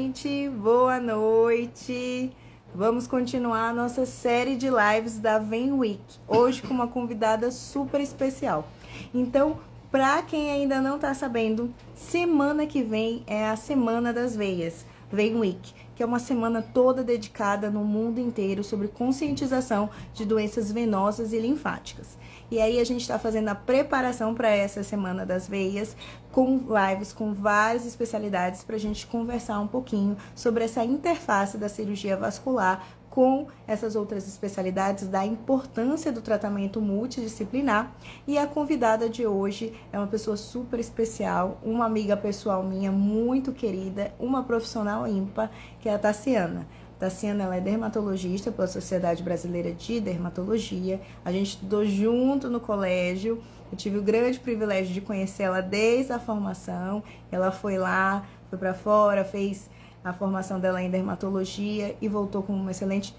gente! Boa noite! Vamos continuar a nossa série de lives da Vem Week, hoje com uma convidada super especial. Então, para quem ainda não está sabendo, semana que vem é a Semana das Veias, Vem Week, que é uma semana toda dedicada no mundo inteiro sobre conscientização de doenças venosas e linfáticas. E aí a gente está fazendo a preparação para essa Semana das Veias, com lives com várias especialidades para a gente conversar um pouquinho sobre essa interface da cirurgia vascular com essas outras especialidades, da importância do tratamento multidisciplinar. E a convidada de hoje é uma pessoa super especial, uma amiga pessoal minha muito querida, uma profissional ímpar, que é a Tassiana. Tassiana, ela é dermatologista pela Sociedade Brasileira de Dermatologia. A gente estudou junto no colégio. Eu tive o grande privilégio de conhecê-la desde a formação. Ela foi lá, foi para fora, fez a formação dela em dermatologia e voltou como uma excelente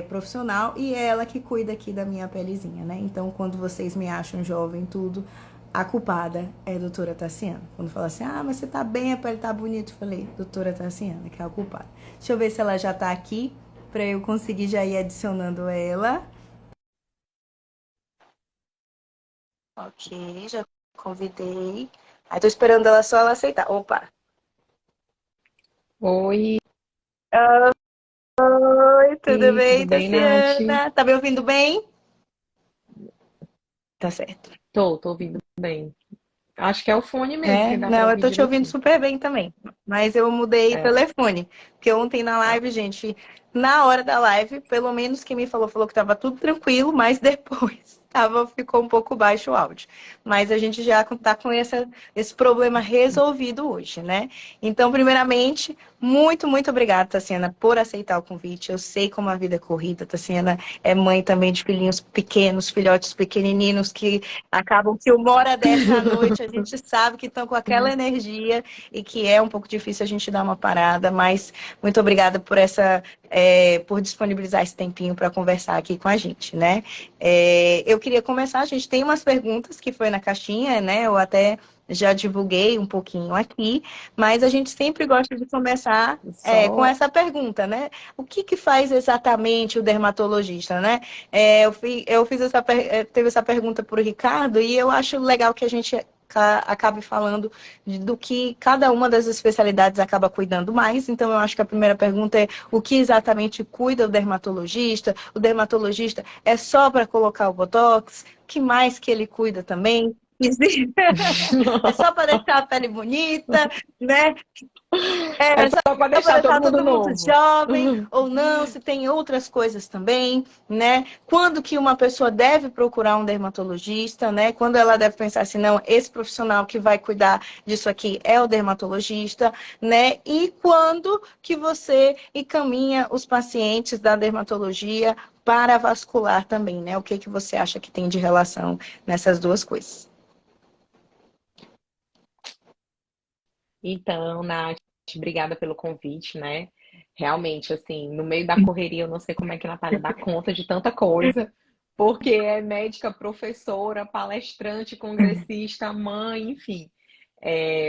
profissional. E é ela que cuida aqui da minha pelezinha, né? Então, quando vocês me acham jovem, tudo, a culpada é a doutora Tassiana. Quando fala assim, mas você tá bem, a pele tá bonita, eu falei, doutora Tassiana, que é a culpada. Deixa eu ver se ela já tá aqui, pra eu conseguir já ir adicionando ela. Ok, já convidei. Aí tô esperando ela só ela aceitar. Opa! Oi, Oi, tudo tudo bem, bem, Nath? Tassiana? Tá me ouvindo bem? Tá certo. Tô ouvindo bem. Acho que é o fone mesmo É, que dá pra não, eu ouvir tô te ouvindo direitinho. super bem também. Mas eu mudei o É, telefone. Porque ontem na ah, live, gente, na hora da live, pelo menos quem me falou que tava tudo tranquilo, mas depois ficou um pouco baixo o áudio. Mas a gente já tá com esse problema resolvido hoje, né? Então, primeiramente, muito obrigada, Tassiana, por aceitar o convite. Eu sei como a vida é corrida, Tassiana é mãe também de filhinhos pequenos, filhotes pequenininos que acabam que uma hora dessa à noite a gente sabe que estão com aquela energia e que é um pouco difícil a gente dar uma parada, mas muito obrigada por por disponibilizar esse tempinho para conversar aqui com a gente, né? Eu queria começar, a gente tem umas perguntas que foi na caixinha, né? Eu até já divulguei um pouquinho aqui, mas a gente sempre gosta de começar com só. essa pergunta, né? O que faz exatamente o dermatologista, né? Eu fiz teve essa pergunta para o Ricardo e eu acho legal que a gente acabe falando do que cada uma das especialidades acaba cuidando mais. Então, eu acho que a primeira pergunta é o que exatamente cuida o dermatologista? O dermatologista é só para colocar o botox? O que mais que ele cuida também? É só para deixar a pele bonita, né? É Só só pra para deixar todo deixar mundo todo mundo novo. jovem ou não, se tem outras coisas também, né? Quando que uma pessoa deve procurar um dermatologista, né? Quando ela deve pensar assim, não, esse profissional que vai cuidar disso aqui é o dermatologista, né? E quando que você encaminha os pacientes da dermatologia para a vascular também, né? O que que você acha que tem de relação nessas duas coisas? Então, Nath, obrigada pelo convite, né? Realmente, assim, no meio da correria, eu não sei como é que a Natália dá conta de tanta coisa, porque é médica, professora, palestrante, congressista, mãe, enfim.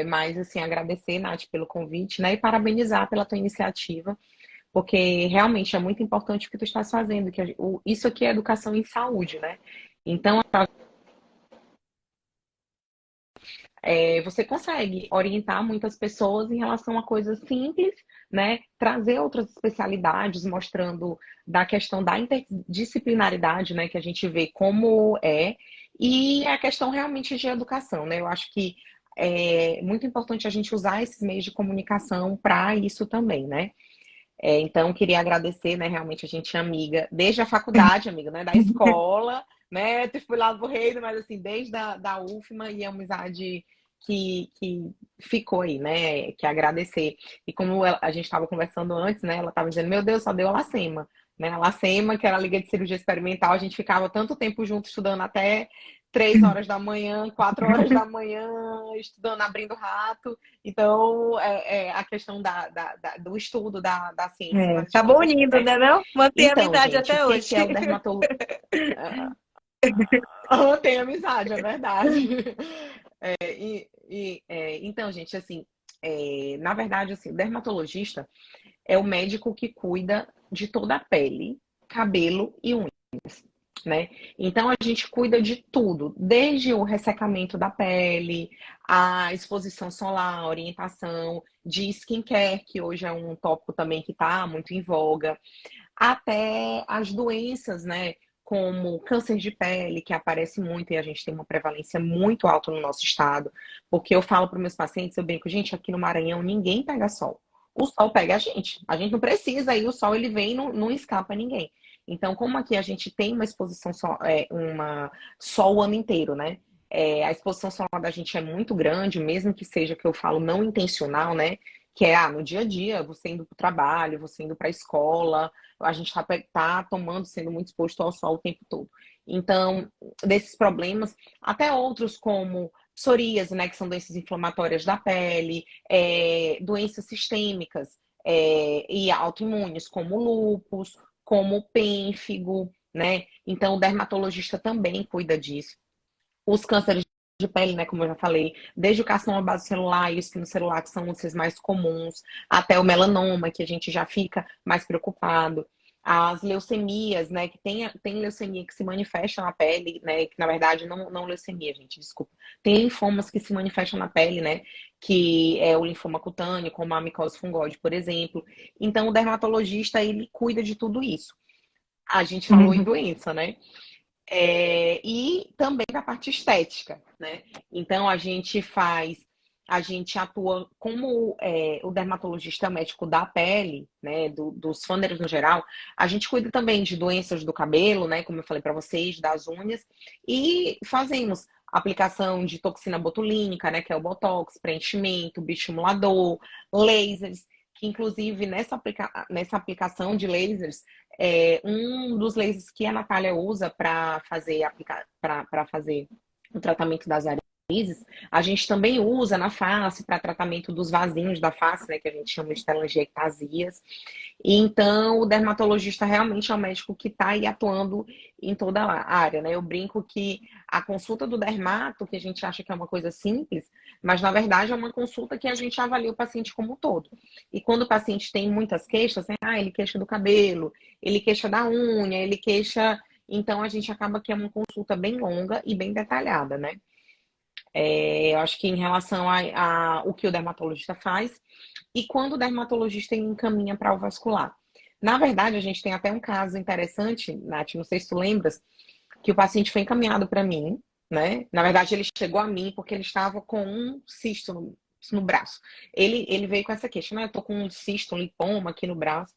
Mas, assim, agradecer, Nath, pelo convite, né? E parabenizar pela tua iniciativa, porque realmente é muito importante o que tu estás fazendo, isso aqui é educação em saúde, né? Então, você consegue orientar muitas pessoas em relação a coisas simples, né? Trazer outras especialidades, mostrando da questão da interdisciplinaridade, né? Que a gente vê como e a questão realmente de educação, né? Eu acho que é muito importante a gente usar esses meios de comunicação para isso também, né? Então, queria agradecer, né? Realmente a gente é amiga desde a faculdade, amiga, né? Da escola, né? Eu fui lá do Reino, mas assim, desde da UFMA e a amizade que ficou aí, né? Que agradecer. E como a gente estava conversando antes, né? Ela estava dizendo, meu Deus, só deu a Lacema. Né? A Lacema, que era a Liga de Cirurgia Experimental, a gente ficava tanto tempo junto estudando até 3 horas da manhã, 4 horas da manhã, estudando, abrindo rato. Então, a questão do estudo da ciência nas Acabou disciplinas, unindo, né? né, não? Mantém a Então, amizade gente, o até que hoje. que é o dermatologia? Tem amizade, é verdade. Então, gente, assim, na verdade, assim, o dermatologista é o médico que cuida de toda a pele, cabelo e unha, né? Então a gente cuida de tudo, desde o ressecamento da pele, a exposição solar, a orientação de skincare, que hoje é um tópico também que está muito em voga, até as doenças, né? Como câncer de pele, que aparece muito e a gente tem uma prevalência muito alta no nosso estado. Porque eu falo para meus pacientes, eu brinco, gente, aqui no Maranhão ninguém pega sol. O sol pega a gente. A gente não precisa, e o sol ele vem e não escapa a ninguém. Então, como aqui a gente tem uma exposição sol o ano inteiro, né? A exposição solar da gente é muito grande, mesmo que seja que eu falo não intencional, né? Que é no dia a dia, você indo para o trabalho, você indo para a escola, a gente tá tomando, sendo muito exposto ao sol o tempo todo. Então, desses problemas, até outros como psoríase, né, que são doenças inflamatórias da pele, doenças sistêmicas e autoimunes, como lúpus, como pênfigo, né? Então, o dermatologista também cuida disso. Os cânceres de pele, né, como eu já falei, desde o carcinoma basocelular e o espinocelular, que são os mais comuns, até o melanoma, que a gente já fica mais preocupado. As leucemias, né, que tem leucemia que se manifesta na pele, né, que na verdade não leucemia, gente, desculpa. Tem linfomas que se manifestam na pele, né, que é o linfoma cutâneo, como a micose fungoide, por exemplo. Então, o dermatologista, ele cuida de tudo isso. A gente falou em doença, né? E também da parte estética, né? Então a gente atua como o dermatologista é o médico da pele, né? Dos fâneros no geral, a gente cuida também de doenças do cabelo, né? Como eu falei para vocês, das unhas, e fazemos aplicação de toxina botulínica, né? Que é o botox, preenchimento, bioestimulador, lasers, que inclusive nessa aplicação de lasers um dos lasers que a Natália usa para fazer o tratamento das varizes, a gente também usa na face para tratamento dos vasinhos da face, né, que a gente chama de telangiectasias. E então, o dermatologista realmente é o médico que está aí atuando em toda a área, né? Eu brinco que a consulta do dermato, que a gente acha que é uma coisa simples, mas na verdade é uma consulta que a gente avalia o paciente como um todo. E quando o paciente tem muitas queixas, né? Ele queixa do cabelo, ele queixa da unha, ele queixa. Então a gente acaba que é uma consulta bem longa e bem detalhada, né? Eu acho que em relação a o que o dermatologista faz e quando o dermatologista encaminha para o vascular. Na verdade, a gente tem até um caso interessante, Nath, não sei se tu lembras, que o paciente foi encaminhado para mim, né? Na verdade, ele chegou a mim porque ele estava com um cisto no braço. Ele veio com essa queixa, né? Eu tô com um cisto, um lipoma aqui no braço.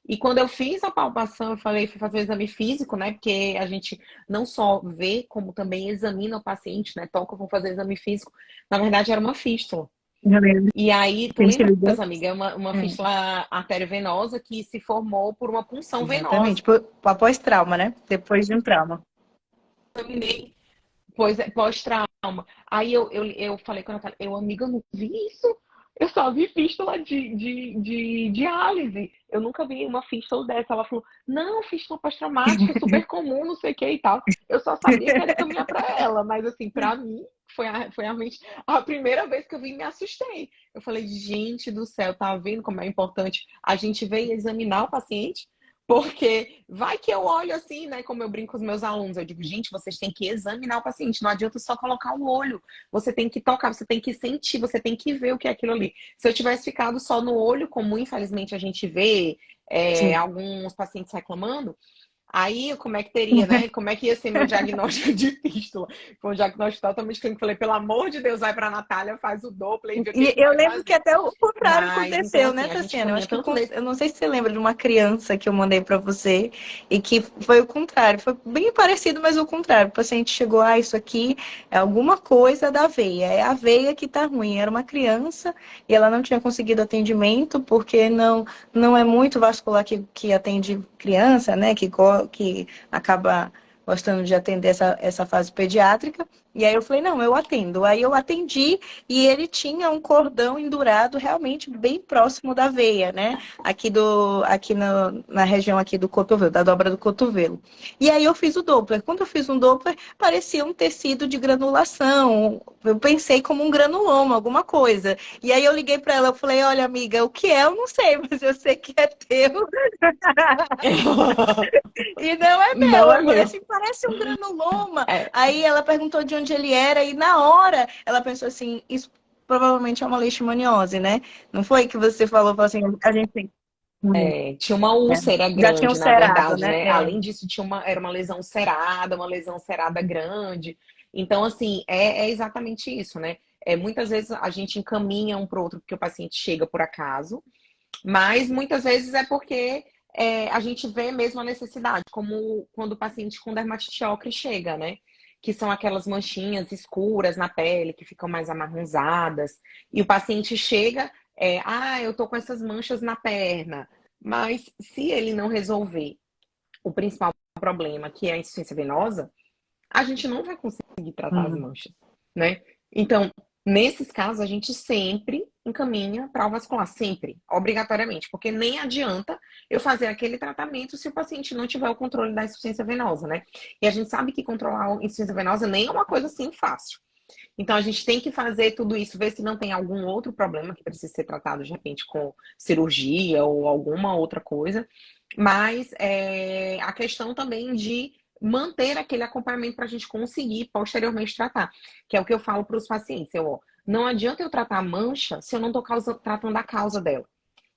E quando eu fiz a palpação, eu falei, fui fazer o exame físico, né? Porque a gente não só vê, como também examina o paciente, né? Toca, vou fazer exame físico. Na verdade, era uma fístula. Eu lembro. E aí, tu A gente lembra, ligou. amiga? É uma Hum, fístula arteriovenosa que se formou por uma punção exatamente. venosa. Após trauma, né? Depois de um trauma. Examinei, pois é, pós-trauma. Aí eu falei com a Natália, amiga, eu não vi isso. Eu só vi fístula de diálise. Eu nunca vi uma fístula dessa. Ela falou, não, fístula pós-traumática, é super comum, não sei o que e tal. Eu só sabia que era caminhar para ela, mas assim, para mim, foi realmente a primeira vez que eu vi e me assustei. Eu falei, gente do céu, tá vendo como é importante a gente ver e examinar o paciente? Porque vai que eu olho assim, né? Como eu brinco com os meus alunos, eu digo, gente, vocês têm que examinar o paciente, não adianta só colocar o olho. Você tem que tocar, você tem que sentir, você tem que ver o que é aquilo ali. Se eu tivesse ficado só no olho, como infelizmente a gente vê Sim. alguns pacientes reclamando, aí, como é que teria, né? Como é que ia ser meu diagnóstico de fístula? Foi um diagnóstico totalmente clínico. Falei, pelo amor de Deus, vai para a Natália, faz o Doppler e vê o que E que eu vai lembro que fazer. até o contrário Mas, então, aconteceu, né, assim, a gente Tassiana? Eu caminha acho que tanto nesse. eu não sei se você lembra de uma criança que eu mandei para você e que foi o contrário, foi bem parecido, mas o contrário. O paciente chegou, isso aqui é alguma coisa da veia, é a veia que tá ruim. Era uma criança e ela não tinha conseguido atendimento porque não é muito vascular que atende criança, né, que acaba gostando de atender essa fase pediátrica. E aí eu falei, não, eu atendo. Aí eu atendi e ele tinha um cordão endurado realmente bem próximo da veia, né? Na região aqui do cotovelo, da dobra do cotovelo. E aí eu fiz o Doppler. Quando eu fiz um Doppler, parecia um tecido de granulação. Eu pensei como um granuloma, alguma coisa. E aí eu liguei para ela, eu falei, olha, amiga, o que é? Eu não sei, mas eu sei que é teu. E não é meu. Não Eu é falei meu. assim, parece um granuloma. É, Aí ela perguntou de onde ele era e na hora ela pensou assim, isso provavelmente é uma leishmaniose, né? Não foi que você falou assim, a gente tem. tinha uma úlcera Já tinha grande, na ulcerado, verdade, né? né? Além disso, era uma lesão cerada grande. Então, assim, é exatamente isso, né? Muitas vezes a gente encaminha um para o outro porque o paciente chega por acaso, mas muitas vezes é porque a gente vê mesmo a necessidade, como quando o paciente com dermatite ocre chega, né? Que são aquelas manchinhas escuras na pele, que ficam mais amarronzadas. E o paciente chega, eu tô com essas manchas na perna. Mas se ele não resolver o principal problema, que é a insuficiência venosa, a gente não vai conseguir tratar as Uhum. manchas, né? Então, nesses casos, a gente sempre encaminha para o vascular, sempre, obrigatoriamente, porque nem adianta eu fazer aquele tratamento se o paciente não tiver o controle da insuficiência venosa, né? E a gente sabe que controlar a insuficiência venosa nem é uma coisa assim fácil. Então, a gente tem que fazer tudo isso, ver se não tem algum outro problema que precisa ser tratado, de repente, com cirurgia ou alguma outra coisa. Mas a questão também de manter aquele acompanhamento para a gente conseguir posteriormente tratar. Que é o que eu falo para os pacientes. Não adianta eu tratar a mancha se eu não estou tratando a causa dela.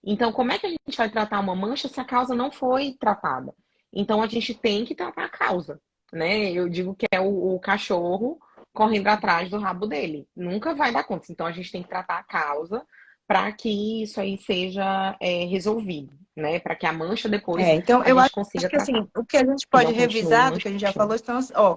Então, como é que a gente vai tratar uma mancha se a causa não foi tratada? Então, a gente tem que tratar a causa, né? Eu digo que é o cachorro correndo atrás do rabo dele. Nunca vai dar conta. Então, a gente tem que tratar a causa para que isso aí seja resolvido, né? Para que a mancha depois Então, a eu gente acho consiga que assim, tratar. o que a gente Que pode não continue revisar do que a gente já manchando. falou, então, ó,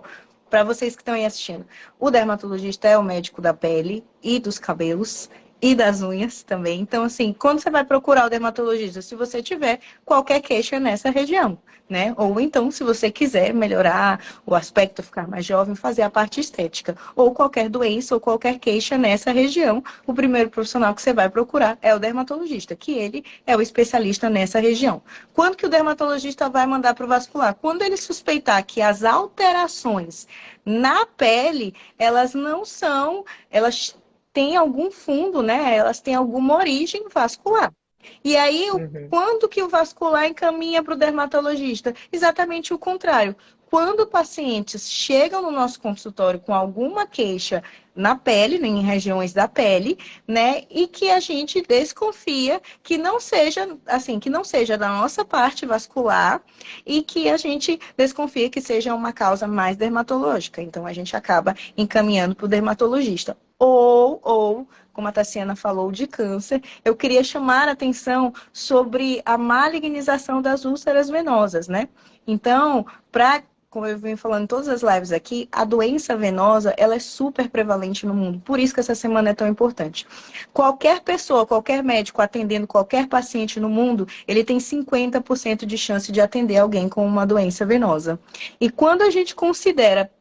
para vocês que estão aí assistindo, o dermatologista é o médico da pele e dos cabelos e das unhas também. Então, assim, quando você vai procurar o dermatologista, se você tiver qualquer queixa nessa região, né? Ou então, se você quiser melhorar o aspecto, ficar mais jovem, fazer a parte estética, ou qualquer doença ou qualquer queixa nessa região, o primeiro profissional que você vai procurar é o dermatologista, que ele é o especialista nessa região. Quando que o dermatologista vai mandar para o vascular? Quando ele suspeitar que as alterações na pele, elas não são, elas têm algum fundo, né? Elas têm alguma origem vascular. E aí, Uhum. quando que o vascular encaminha para o dermatologista? Exatamente o contrário. Quando pacientes chegam no nosso consultório com alguma queixa na pele, né, em regiões da pele, né, e que a gente desconfia que não seja, assim, que não seja da nossa parte vascular e que a gente desconfia que seja uma causa mais dermatológica. Então, a gente acaba encaminhando para o dermatologista. Como a Tassiana falou, de câncer, eu queria chamar a atenção sobre a malignização das úlceras venosas, né? Então, como eu venho falando em todas as lives aqui, a doença venosa, ela é super prevalente no mundo. Por isso que essa semana é tão importante. Qualquer pessoa, qualquer médico atendendo qualquer paciente no mundo, ele tem 50% de chance de atender alguém com uma doença venosa. E quando a gente considera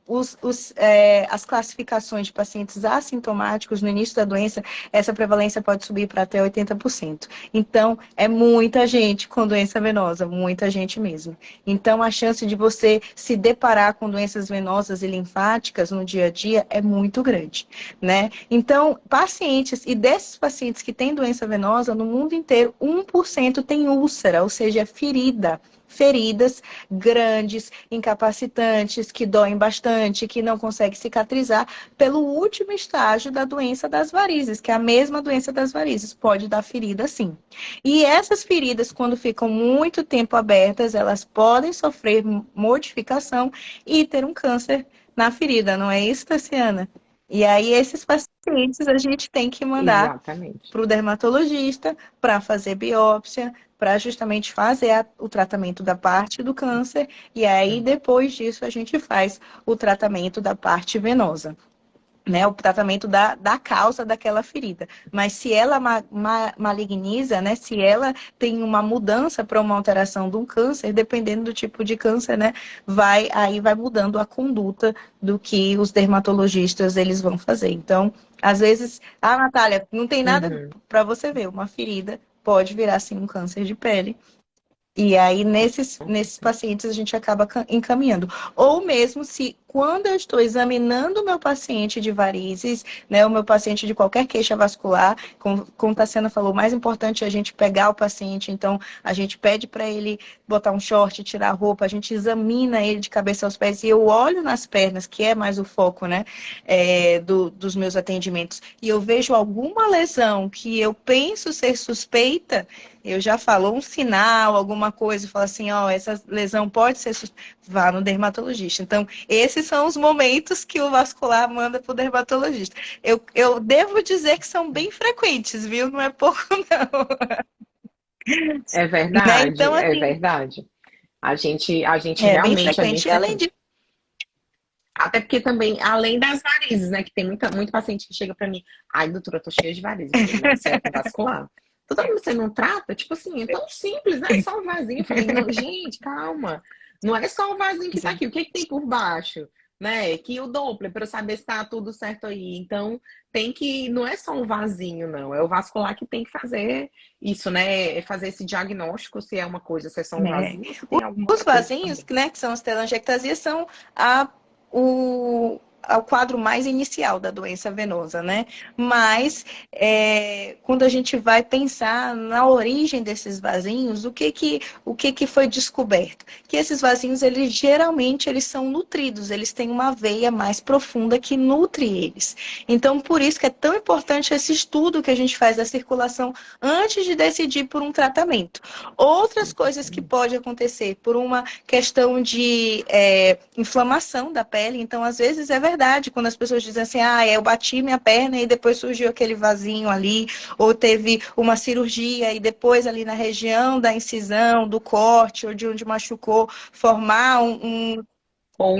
as classificações de pacientes assintomáticos no início da doença, essa prevalência pode subir para até 80%. Então, é muita gente com doença venosa, muita gente mesmo. Então, a chance de você se deparar com doenças venosas e linfáticas no dia a dia é muito grande, né? Então, e desses pacientes que têm doença venosa, no mundo inteiro, 1% tem úlcera, ou seja, feridas grandes, incapacitantes, que doem bastante, que não conseguem cicatrizar, pelo último estágio da doença das varizes, que é a mesma doença das varizes, pode dar ferida sim. E essas feridas, quando ficam muito tempo abertas, elas podem sofrer modificação e ter um câncer na ferida, não é isso, Tassiana? E aí, esses pacientes a gente tem que mandar Exatamente. para o dermatologista para fazer biópsia, para justamente fazer o tratamento da parte do câncer, e aí depois disso a gente faz o tratamento da parte venosa. né, o tratamento da causa daquela ferida. Mas se ela maligniza, né, se ela tem uma mudança para uma alteração de um câncer, dependendo do tipo de câncer, né, aí vai mudando a conduta do que os dermatologistas eles vão fazer. Então, às vezes, Natália, não tem nada Uhum. para você ver, uma ferida pode virar assim um câncer de pele. E aí, nesses pacientes, a gente acaba encaminhando. Ou mesmo se, quando eu estou examinando o meu paciente de varizes, né, o meu paciente de qualquer queixa vascular, como Tassiana falou, o mais importante é a gente pegar o paciente, então a gente pede para ele botar um short, tirar a roupa, a gente examina ele de cabeça aos pés, e eu olho nas pernas, que é mais o foco, né, dos meus atendimentos, e eu vejo alguma lesão que eu penso ser suspeita, eu já falo um sinal, alguma coisa, falo assim, ó, essa lesão pode ser vá no dermatologista. Então, esses são os momentos que o vascular manda para o dermatologista. Eu devo dizer que são bem frequentes, viu? Não é pouco, não. É Né? verdade, Então, é assim, verdade. A gente é bem realmente é bem frequente. E além frequente. de Até porque também, além das varizes, né? Que tem muito paciente que chega pra mim, ai, doutora, eu tô cheia de varizes. Eu falei, não, isso é com vascular. Doutora, você não trata? Tipo assim, é tão simples, né? É só um vasinho. Eu falei, não, gente, calma. Não é só o vasinho que tá aqui. O que que tem por baixo? Né? Que o Doppler, para eu saber se tá tudo certo aí. Então, tem que. Não é só um vasinho, não. É o vascular que tem que fazer isso, né? É fazer esse diagnóstico se é uma coisa, se é só um né, vasinho, se tem alguma os outra coisa vasinhos, também. né, que são as telangiectasias, são ao quadro mais inicial da doença venosa, né? Mas quando a gente vai pensar na origem desses vasinhos, o que foi descoberto? Que esses vasinhos, eles são nutridos, eles têm uma veia mais profunda que nutre eles. Então, por isso que é tão importante esse estudo que a gente faz da circulação antes de decidir por um tratamento. Outras coisas que pode acontecer por uma questão de inflamação da pele. Então, às vezes é verdade, quando as pessoas dizem assim, eu bati minha perna e depois surgiu aquele vasinho ali, ou teve uma cirurgia e depois ali na região da incisão, do corte, ou de onde machucou, formar Ou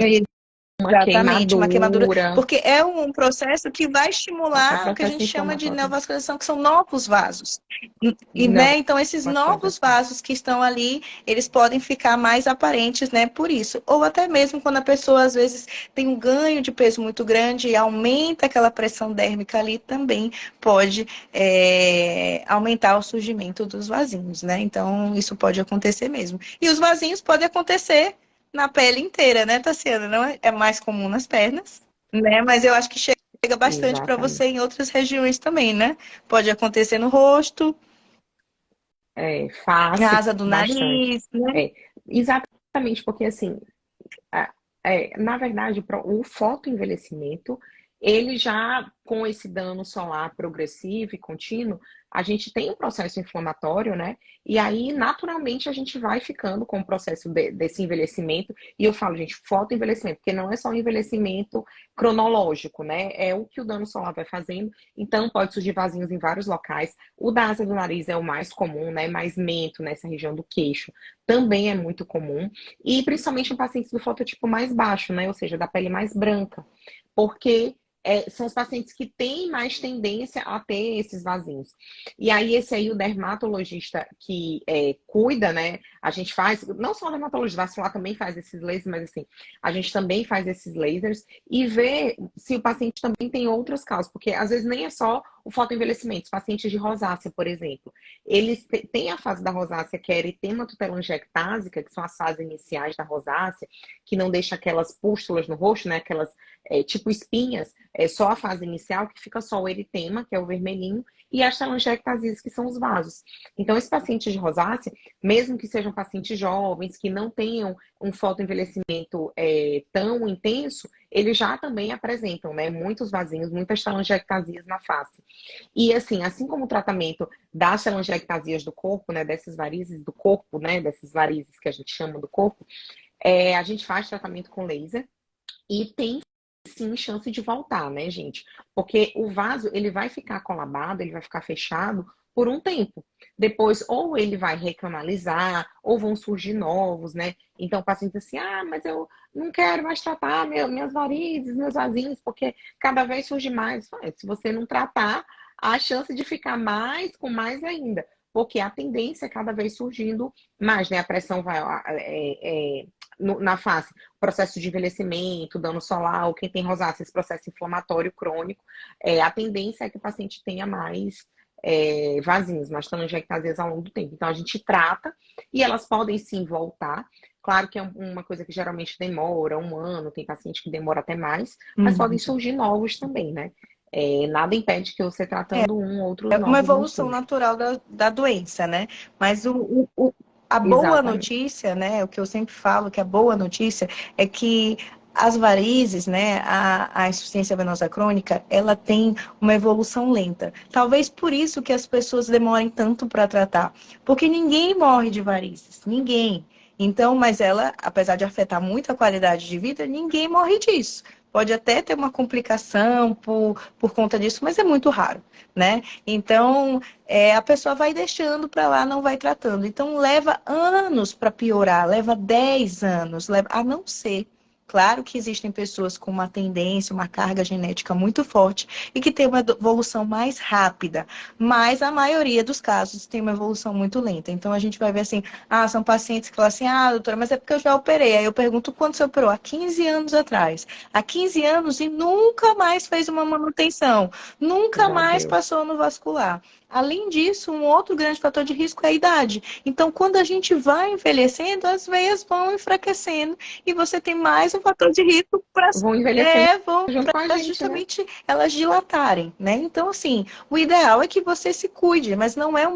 uma Exatamente, uma queimadura, queimadura, porque é um processo que vai qualquer estimular o que a processo gente chama de inflamatório. neovascularização, que são novos vasos. Não, Né, então, esses novos vascularização. vasos que estão ali, eles podem ficar mais aparentes, né, por isso. Ou até mesmo quando a pessoa, às vezes, tem um ganho de peso muito grande e aumenta aquela pressão dérmica ali, também pode aumentar o surgimento dos vasinhos, né? Então, isso pode acontecer mesmo. E os vasinhos podem acontecer na pele inteira, né, Tassiana? Não é mais comum nas pernas, né? Mas eu acho que chega bastante para você Exatamente. em outras regiões também, né? Pode acontecer no rosto, É, na face, asa do bastante. nariz, né? É, exatamente, porque assim, na verdade, o fotoenvelhecimento, ele já, com esse dano solar progressivo e contínuo, a gente tem um processo inflamatório, né? E aí, naturalmente, a gente vai ficando com o processo desse envelhecimento. E eu falo, gente, fotoenvelhecimento, porque não é só um envelhecimento cronológico, né? É o que o dano solar vai fazendo. Então, pode surgir vasinhos em vários locais. O da asa do nariz é o mais comum, né? Mais mento nessa região do queixo. Também é muito comum. E principalmente em pacientes do fototipo mais baixo, né? Ou seja, da pele mais branca. Porque são os pacientes que têm mais tendência a ter esses vasinhos. E aí, esse aí, o dermatologista que cuida, né? A gente faz, não só o dermatologista vascular também faz esses lasers, mas assim, a gente também faz esses lasers e vê se o paciente também tem outras causas, porque às vezes nem é só o fotoenvelhecimento. Os pacientes de rosácea, por exemplo, eles têm a fase da rosácea que é eritema tutelangectásica, que são as fases iniciais da rosácea, que não deixa aquelas pústulas no rosto, né? Aquelas tipo espinhas, é só a fase inicial que fica só o eritema, que é o vermelhinho, e as telangiectasias, que são os vasos. Então, esses pacientes de rosácea, mesmo que sejam pacientes jovens, que não tenham um fotoenvelhecimento tão intenso, eles já também apresentam, né, muitos vasinhos, muitas telangiectasias na face. E assim como o tratamento das telangiectasias do corpo, né, dessas varizes do corpo, né, dessas varizes que a gente chama do corpo, a gente faz tratamento com laser e tem sim chance de voltar, né, gente? Porque o vaso, ele vai ficar colabado, ele vai ficar fechado por um tempo. depois ou ele vai recanalizar, ou vão surgir novos, né? Então o paciente diz assim, mas eu não quero mais tratar minhas varizes, meus vasinhos, porque cada vez surge mais. Se você não tratar, há a chance de ficar mais com mais ainda, porque a tendência é cada vez surgindo mais, né? A pressão vai na face, processo de envelhecimento, dano solar, ou quem tem rosácea, esse processo inflamatório crônico, a tendência é que o paciente tenha mais vasinhos, mais telangiectasias ao longo do tempo. Então a gente trata e elas podem sim voltar. Claro que é uma coisa que geralmente demora 1 ano, tem paciente que demora até mais, mas podem surgir novos também, né? Nada impede que você tratando outros É uma novos não evolução surjam. natural da doença, né? Mas a boa Exatamente. notícia, né? O que eu sempre falo que a boa notícia é que as varizes, né, a insuficiência venosa crônica, ela tem uma evolução lenta. Talvez por isso que as pessoas demorem tanto para tratar, porque ninguém morre de varizes, ninguém. Então, mas ela, apesar de afetar muito a qualidade de vida, ninguém morre disso. Pode até ter uma complicação por conta disso, mas é muito raro, né? Então, a pessoa vai deixando para lá, não vai tratando. Então, leva anos para piorar, leva 10 anos, a não ser. Claro que existem pessoas com uma tendência, uma carga genética muito forte e que tem uma evolução mais rápida, mas a maioria dos casos tem uma evolução muito lenta. Então, a gente vai ver assim, são pacientes que falam assim, doutora, mas é porque eu já operei. Aí eu pergunto, quando você operou? Há 15 anos atrás. Há 15 anos e nunca mais fez uma manutenção, nunca Já mais deu. passou no vascular. Além disso, um outro grande fator de risco é a idade. Então, quando a gente vai envelhecendo, as veias vão enfraquecendo e você tem mais um fator de risco para Vão envelhecendo vão junto com a para gente, né? justamente elas dilatarem, né? Então, assim, o ideal é que você se cuide, mas não é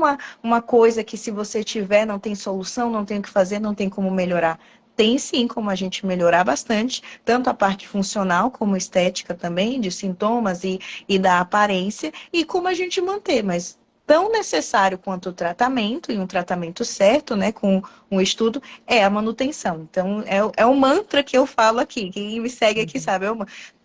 uma coisa que se você tiver, não tem solução, não tem o que fazer, não tem como melhorar. Tem sim como a gente melhorar bastante, tanto a parte funcional como estética também, de sintomas e da aparência, e como a gente manter, mas tão necessário quanto o tratamento, e um tratamento certo, né, com um estudo, é a manutenção. Então, é um mantra que eu falo aqui, quem me segue aqui Uhum. sabe,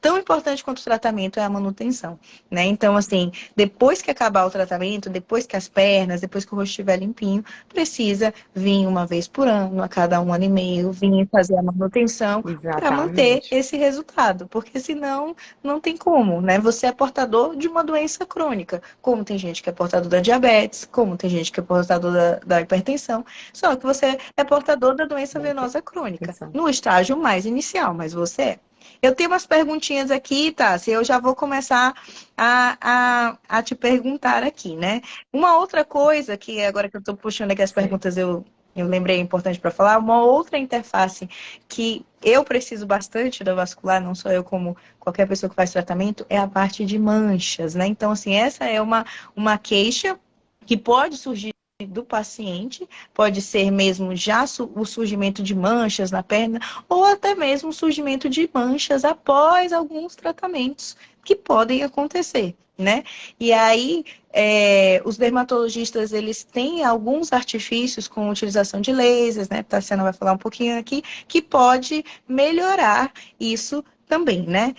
tão importante quanto o tratamento é a manutenção, né? Então, assim, depois que acabar o tratamento, depois que as pernas, depois que o rosto estiver limpinho, precisa vir uma vez por ano, a cada 1 ano e meio, vir fazer a manutenção para manter Exatamente. esse resultado, porque senão não tem como, né? Você é portador de uma doença crônica, como tem gente que é portador da diabetes, como tem gente que é portador da hipertensão, só que você é portador da doença Da venosa crônica, hipertensão. no estágio mais inicial, mas você é. Eu tenho umas perguntinhas aqui, tá? Se eu já vou começar a te perguntar aqui, né? Uma outra coisa que agora que eu estou puxando aqui as Sim. perguntas, eu lembrei importante para falar, uma outra interface que eu preciso bastante da vascular, não só eu como qualquer pessoa que faz tratamento, é a parte de manchas, né? Então, assim, essa é uma queixa que pode surgir do paciente, pode ser mesmo já o surgimento de manchas na perna, ou até mesmo o surgimento de manchas após alguns tratamentos que podem acontecer, né? E aí, os dermatologistas, eles têm alguns artifícios com utilização de lasers, né? A Tassiana vai falar um pouquinho aqui, que pode melhorar isso também, né?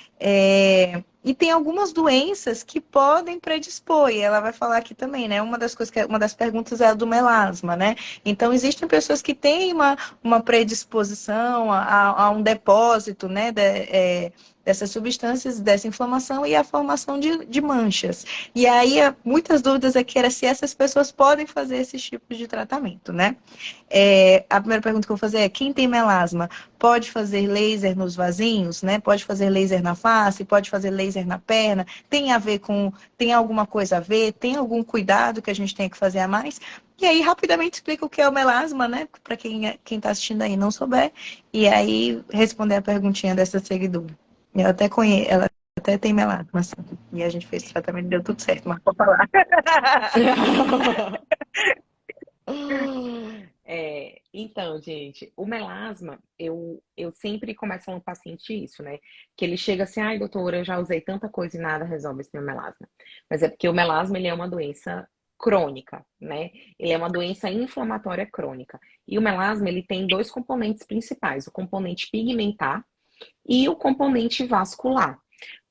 E tem algumas doenças que podem predispor, e ela vai falar aqui também, né? Uma das coisas uma das perguntas é a do melasma, né? Então, existem pessoas que têm uma predisposição a um depósito, né? Dessas substâncias, dessa inflamação e a formação de manchas. E aí, muitas dúvidas aqui era se essas pessoas podem fazer esses tipos de tratamento, né? A primeira pergunta que eu vou fazer é: quem tem melasma pode fazer laser nos vasinhos, né? Pode fazer laser na face, pode fazer laser na perna? Tem alguma coisa a ver? Tem algum cuidado que a gente tem que fazer a mais? E aí, rapidamente explica o que é o melasma, né? Para quem está assistindo aí não souber. E aí, responder a perguntinha dessa seguidora. Ela até tem melasma, assim. E a gente fez o tratamento e deu tudo certo, mas pode falar. Então, gente, o melasma, eu sempre começo falando com o paciente isso, né? Que ele chega assim, ai, doutora, eu já usei tanta coisa e nada resolve esse meu melasma. Mas é porque o melasma, ele é uma doença crônica, né? Ele é uma doença inflamatória crônica. E o melasma, ele tem dois componentes principais, o componente pigmentar e o componente vascular.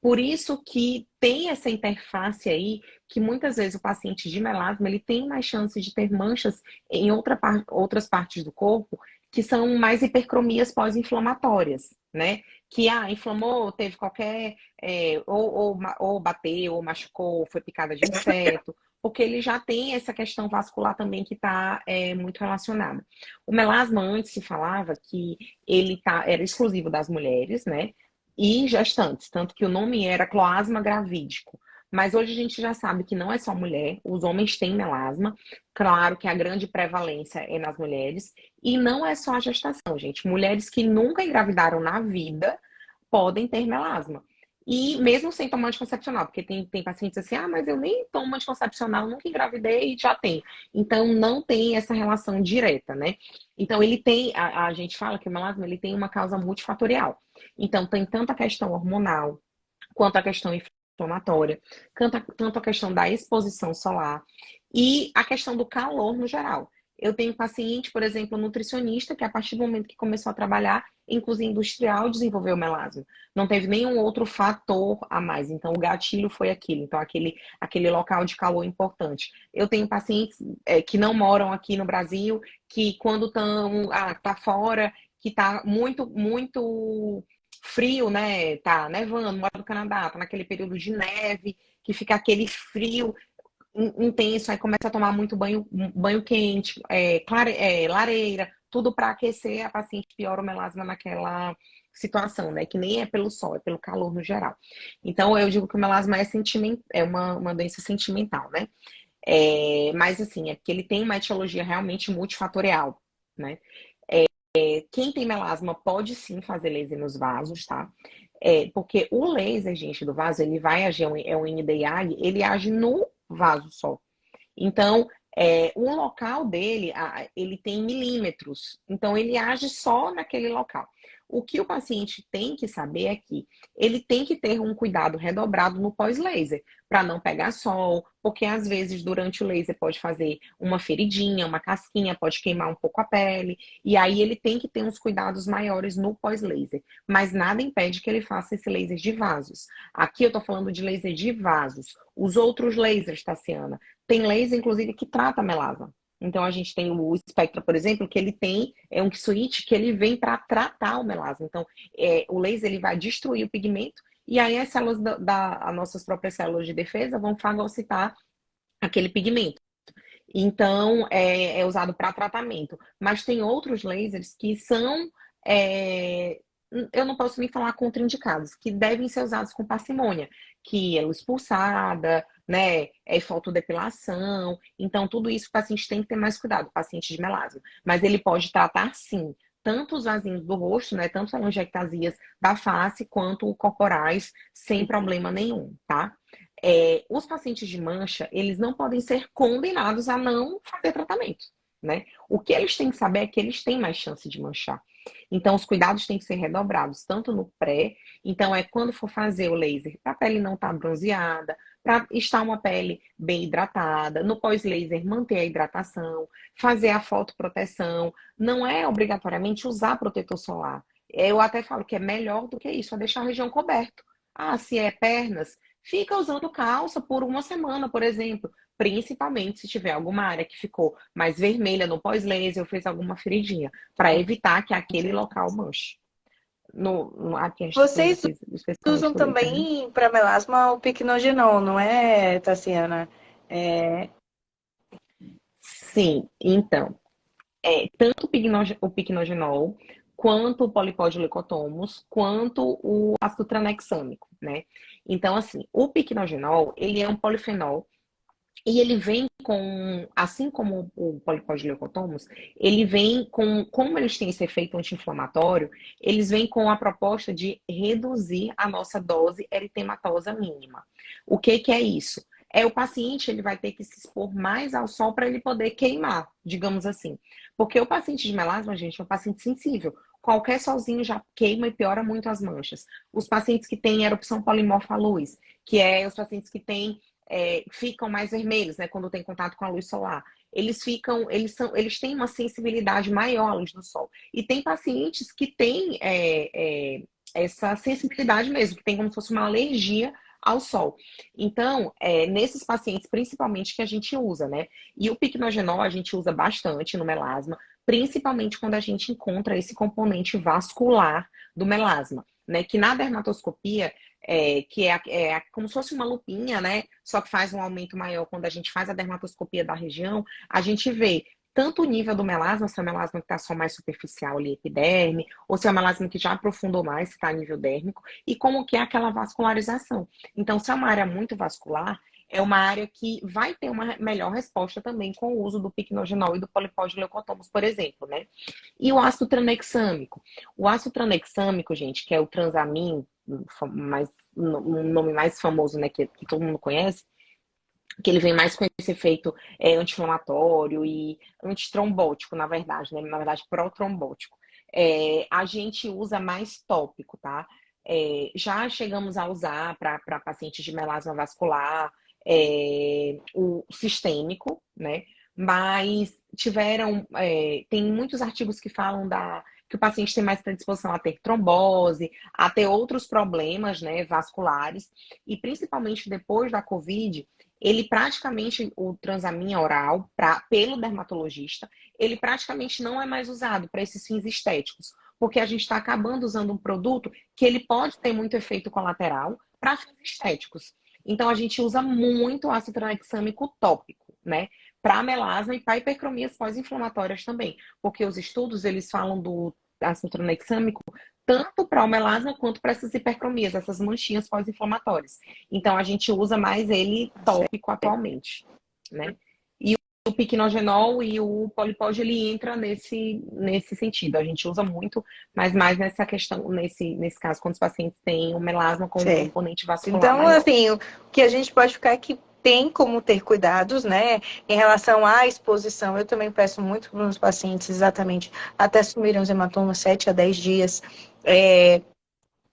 Por isso que tem essa interface aí, que muitas vezes o paciente de melasma, ele tem mais chance de ter manchas em outras partes do corpo, que são mais hipercromias pós-inflamatórias, né? Que, inflamou, teve qualquer, ou bateu, ou machucou, foi picada de inseto, porque ele já tem essa questão vascular também que está muito relacionada. O melasma antes se falava que era exclusivo das mulheres, né? E gestantes, tanto que o nome era cloasma gravídico. Mas hoje a gente já sabe que não é só mulher, os homens têm melasma. Claro que a grande prevalência é nas mulheres. E não é só a gestação, gente. Mulheres que nunca engravidaram na vida podem ter melasma. E mesmo sem tomar anticoncepcional, porque tem pacientes assim, mas eu nem tomo anticoncepcional, nunca engravidei e já tem. Então, não tem essa relação direta, né? Então, ele tem, a gente fala que o melasma, ele tem uma causa multifatorial. Então, tem tanto a questão hormonal, quanto a questão inflamatória, tanto a questão da exposição solar e a questão do calor no geral. Eu tenho paciente, por exemplo, nutricionista, que a partir do momento que começou a trabalhar em cozinha industrial, desenvolveu melasma. Não teve nenhum outro fator a mais. Então, o gatilho foi aquilo. Então, aquele local de calor importante. Eu tenho pacientes que não moram aqui no Brasil, que quando estão, tá fora, que tá muito, muito frio, né? Tá nevando, mora no Canadá, tá naquele período de neve, que fica aquele frio intenso, aí começa a tomar muito banho quente, lareira, tudo para aquecer, a paciente piora o melasma naquela situação, né? Que nem é pelo sol, é pelo calor no geral. Então, eu digo que o melasma é uma doença sentimental, né? Mas, assim, é porque ele tem uma etiologia realmente multifatorial, né? Quem tem melasma pode sim fazer laser nos vasos, tá? Porque o laser, gente, do vaso, ele vai agir, é um NDI, ele age no vaso só. Então, o local dele, ele tem milímetros. Então, ele age só naquele local. O que o paciente tem que saber é que ele tem que ter um cuidado redobrado no pós-laser, para não pegar sol, porque às vezes durante o laser pode fazer uma feridinha, uma casquinha, pode queimar um pouco a pele, e aí ele tem que ter uns cuidados maiores no pós-laser. Mas nada impede que ele faça esse laser de vasos. Aqui eu tô falando de laser de vasos. Os outros lasers, Tassiana, tem laser, inclusive, que trata melasma. Então, a gente tem o Spectra, por exemplo, que ele tem, um switch que ele vem para tratar o melasma. Então, o laser ele vai destruir o pigmento e aí as células as nossas próprias células de defesa vão fagocitar aquele pigmento. Então, é usado para tratamento. Mas tem outros lasers que são, eu não posso nem falar contraindicados, que devem ser usados com parcimônia, que é luz pulsada, né, fotodepilação. Então, tudo isso o paciente tem que ter mais cuidado, o paciente de melasma. Mas ele pode tratar, sim, tanto os vasinhos do rosto, né, tanto as angiectasias da face, quanto corporais, sem problema nenhum, tá? Os pacientes de mancha, eles não podem ser condenados a não fazer tratamento, né? O que eles têm que saber é que eles têm mais chance de manchar. Então, os cuidados têm que ser redobrados, tanto no pré, então quando for fazer o laser, para a pele não estar bronzeada, para estar uma pele bem hidratada, no pós-laser manter a hidratação, fazer a fotoproteção, não é obrigatoriamente usar protetor solar. Eu até falo que é melhor do que isso, é deixar a região coberta. Se é pernas, fica usando calça por uma semana, por exemplo. Principalmente se tiver alguma área que ficou mais vermelha no pós-laser ou fez alguma feridinha, para evitar que aquele local manche. Aqui a gente Vocês especificamente usam por laser, né? também para melasma o piquenogenol, não é, Tassiana? Sim, então, tanto o piquenogenol, quanto o polipodilecotomos, quanto o ácido tranexâmico, né? Então, assim, o piquenogenol, ele é um polifenol e ele vem com, assim como o polipodilecotomos, ele vem com, como eles têm esse efeito anti-inflamatório, eles vêm com a proposta de reduzir a nossa dose eritematosa mínima. O que que é isso? O paciente ele vai ter que se expor mais ao sol para ele poder queimar, digamos assim. Porque o paciente de melasma, gente, é um paciente sensível. Qualquer solzinho já queima e piora muito as manchas. Os pacientes que têm erupção polimorfa à luz, que é os pacientes que têm ficam mais vermelhos, né, quando tem contato com a luz solar. eles têm uma sensibilidade maior à luz do sol. E tem pacientes que têm essa sensibilidade mesmo, que tem como se fosse uma alergia ao sol. Então, nesses pacientes, principalmente, que a gente usa, né? E o piquenogenol a gente usa bastante no melasma, principalmente quando a gente encontra esse componente vascular do melasma, né? Que na dermatoscopia, que é como se fosse uma lupinha, né? Só que faz um aumento maior quando a gente faz a dermatoscopia da região, a gente vê tanto o nível do melasma, se é um melasma que está só mais superficial ali, epiderme, ou se é um melasma que já aprofundou mais, se está a nível dérmico, e como que é aquela vascularização. Então, se é uma área muito vascular, é uma área que vai ter uma melhor resposta também com o uso do piquenogenol e do polipó de leucotomos, por exemplo, né? E o ácido tranexâmico? O ácido tranexâmico, gente, que é o transamin, um nome mais famoso, né, que todo mundo conhece, que ele vem mais com esse efeito anti-inflamatório e antitrombótico, na verdade, né? Na verdade, pró-trombótico. A gente usa mais tópico, tá? Já chegamos a usar para pacientes de melasma vascular o sistêmico, né? Mas tem muitos artigos que falam que o paciente tem mais predisposição a ter trombose, a ter outros problemas, né, vasculares, e principalmente depois da COVID, o transamin oral, pelo dermatologista, ele praticamente não é mais usado para esses fins estéticos, porque a gente está acabando usando um produto que ele pode ter muito efeito colateral para fins estéticos. Então, a gente usa muito ácido tranexâmico tópico, né? Para melasma e para hipercromias pós-inflamatórias também, porque os estudos, eles falam do ácido tranexâmico tanto para o melasma quanto para essas hipercromias, essas manchinhas pós-inflamatórias. Então, a gente usa mais ele tópico atualmente, né? E o piquenogenol e o polipod, ele entra nesse sentido. A gente usa muito, mas mais nessa questão, nesse caso, quando os pacientes têm o melasma com um componente vascular então, maior. assim, o que a gente pode ficar aqui tem como ter cuidados, né, em relação à exposição. Eu também peço muito para os pacientes, exatamente, até sumirem os hematomas 7 a 10 dias,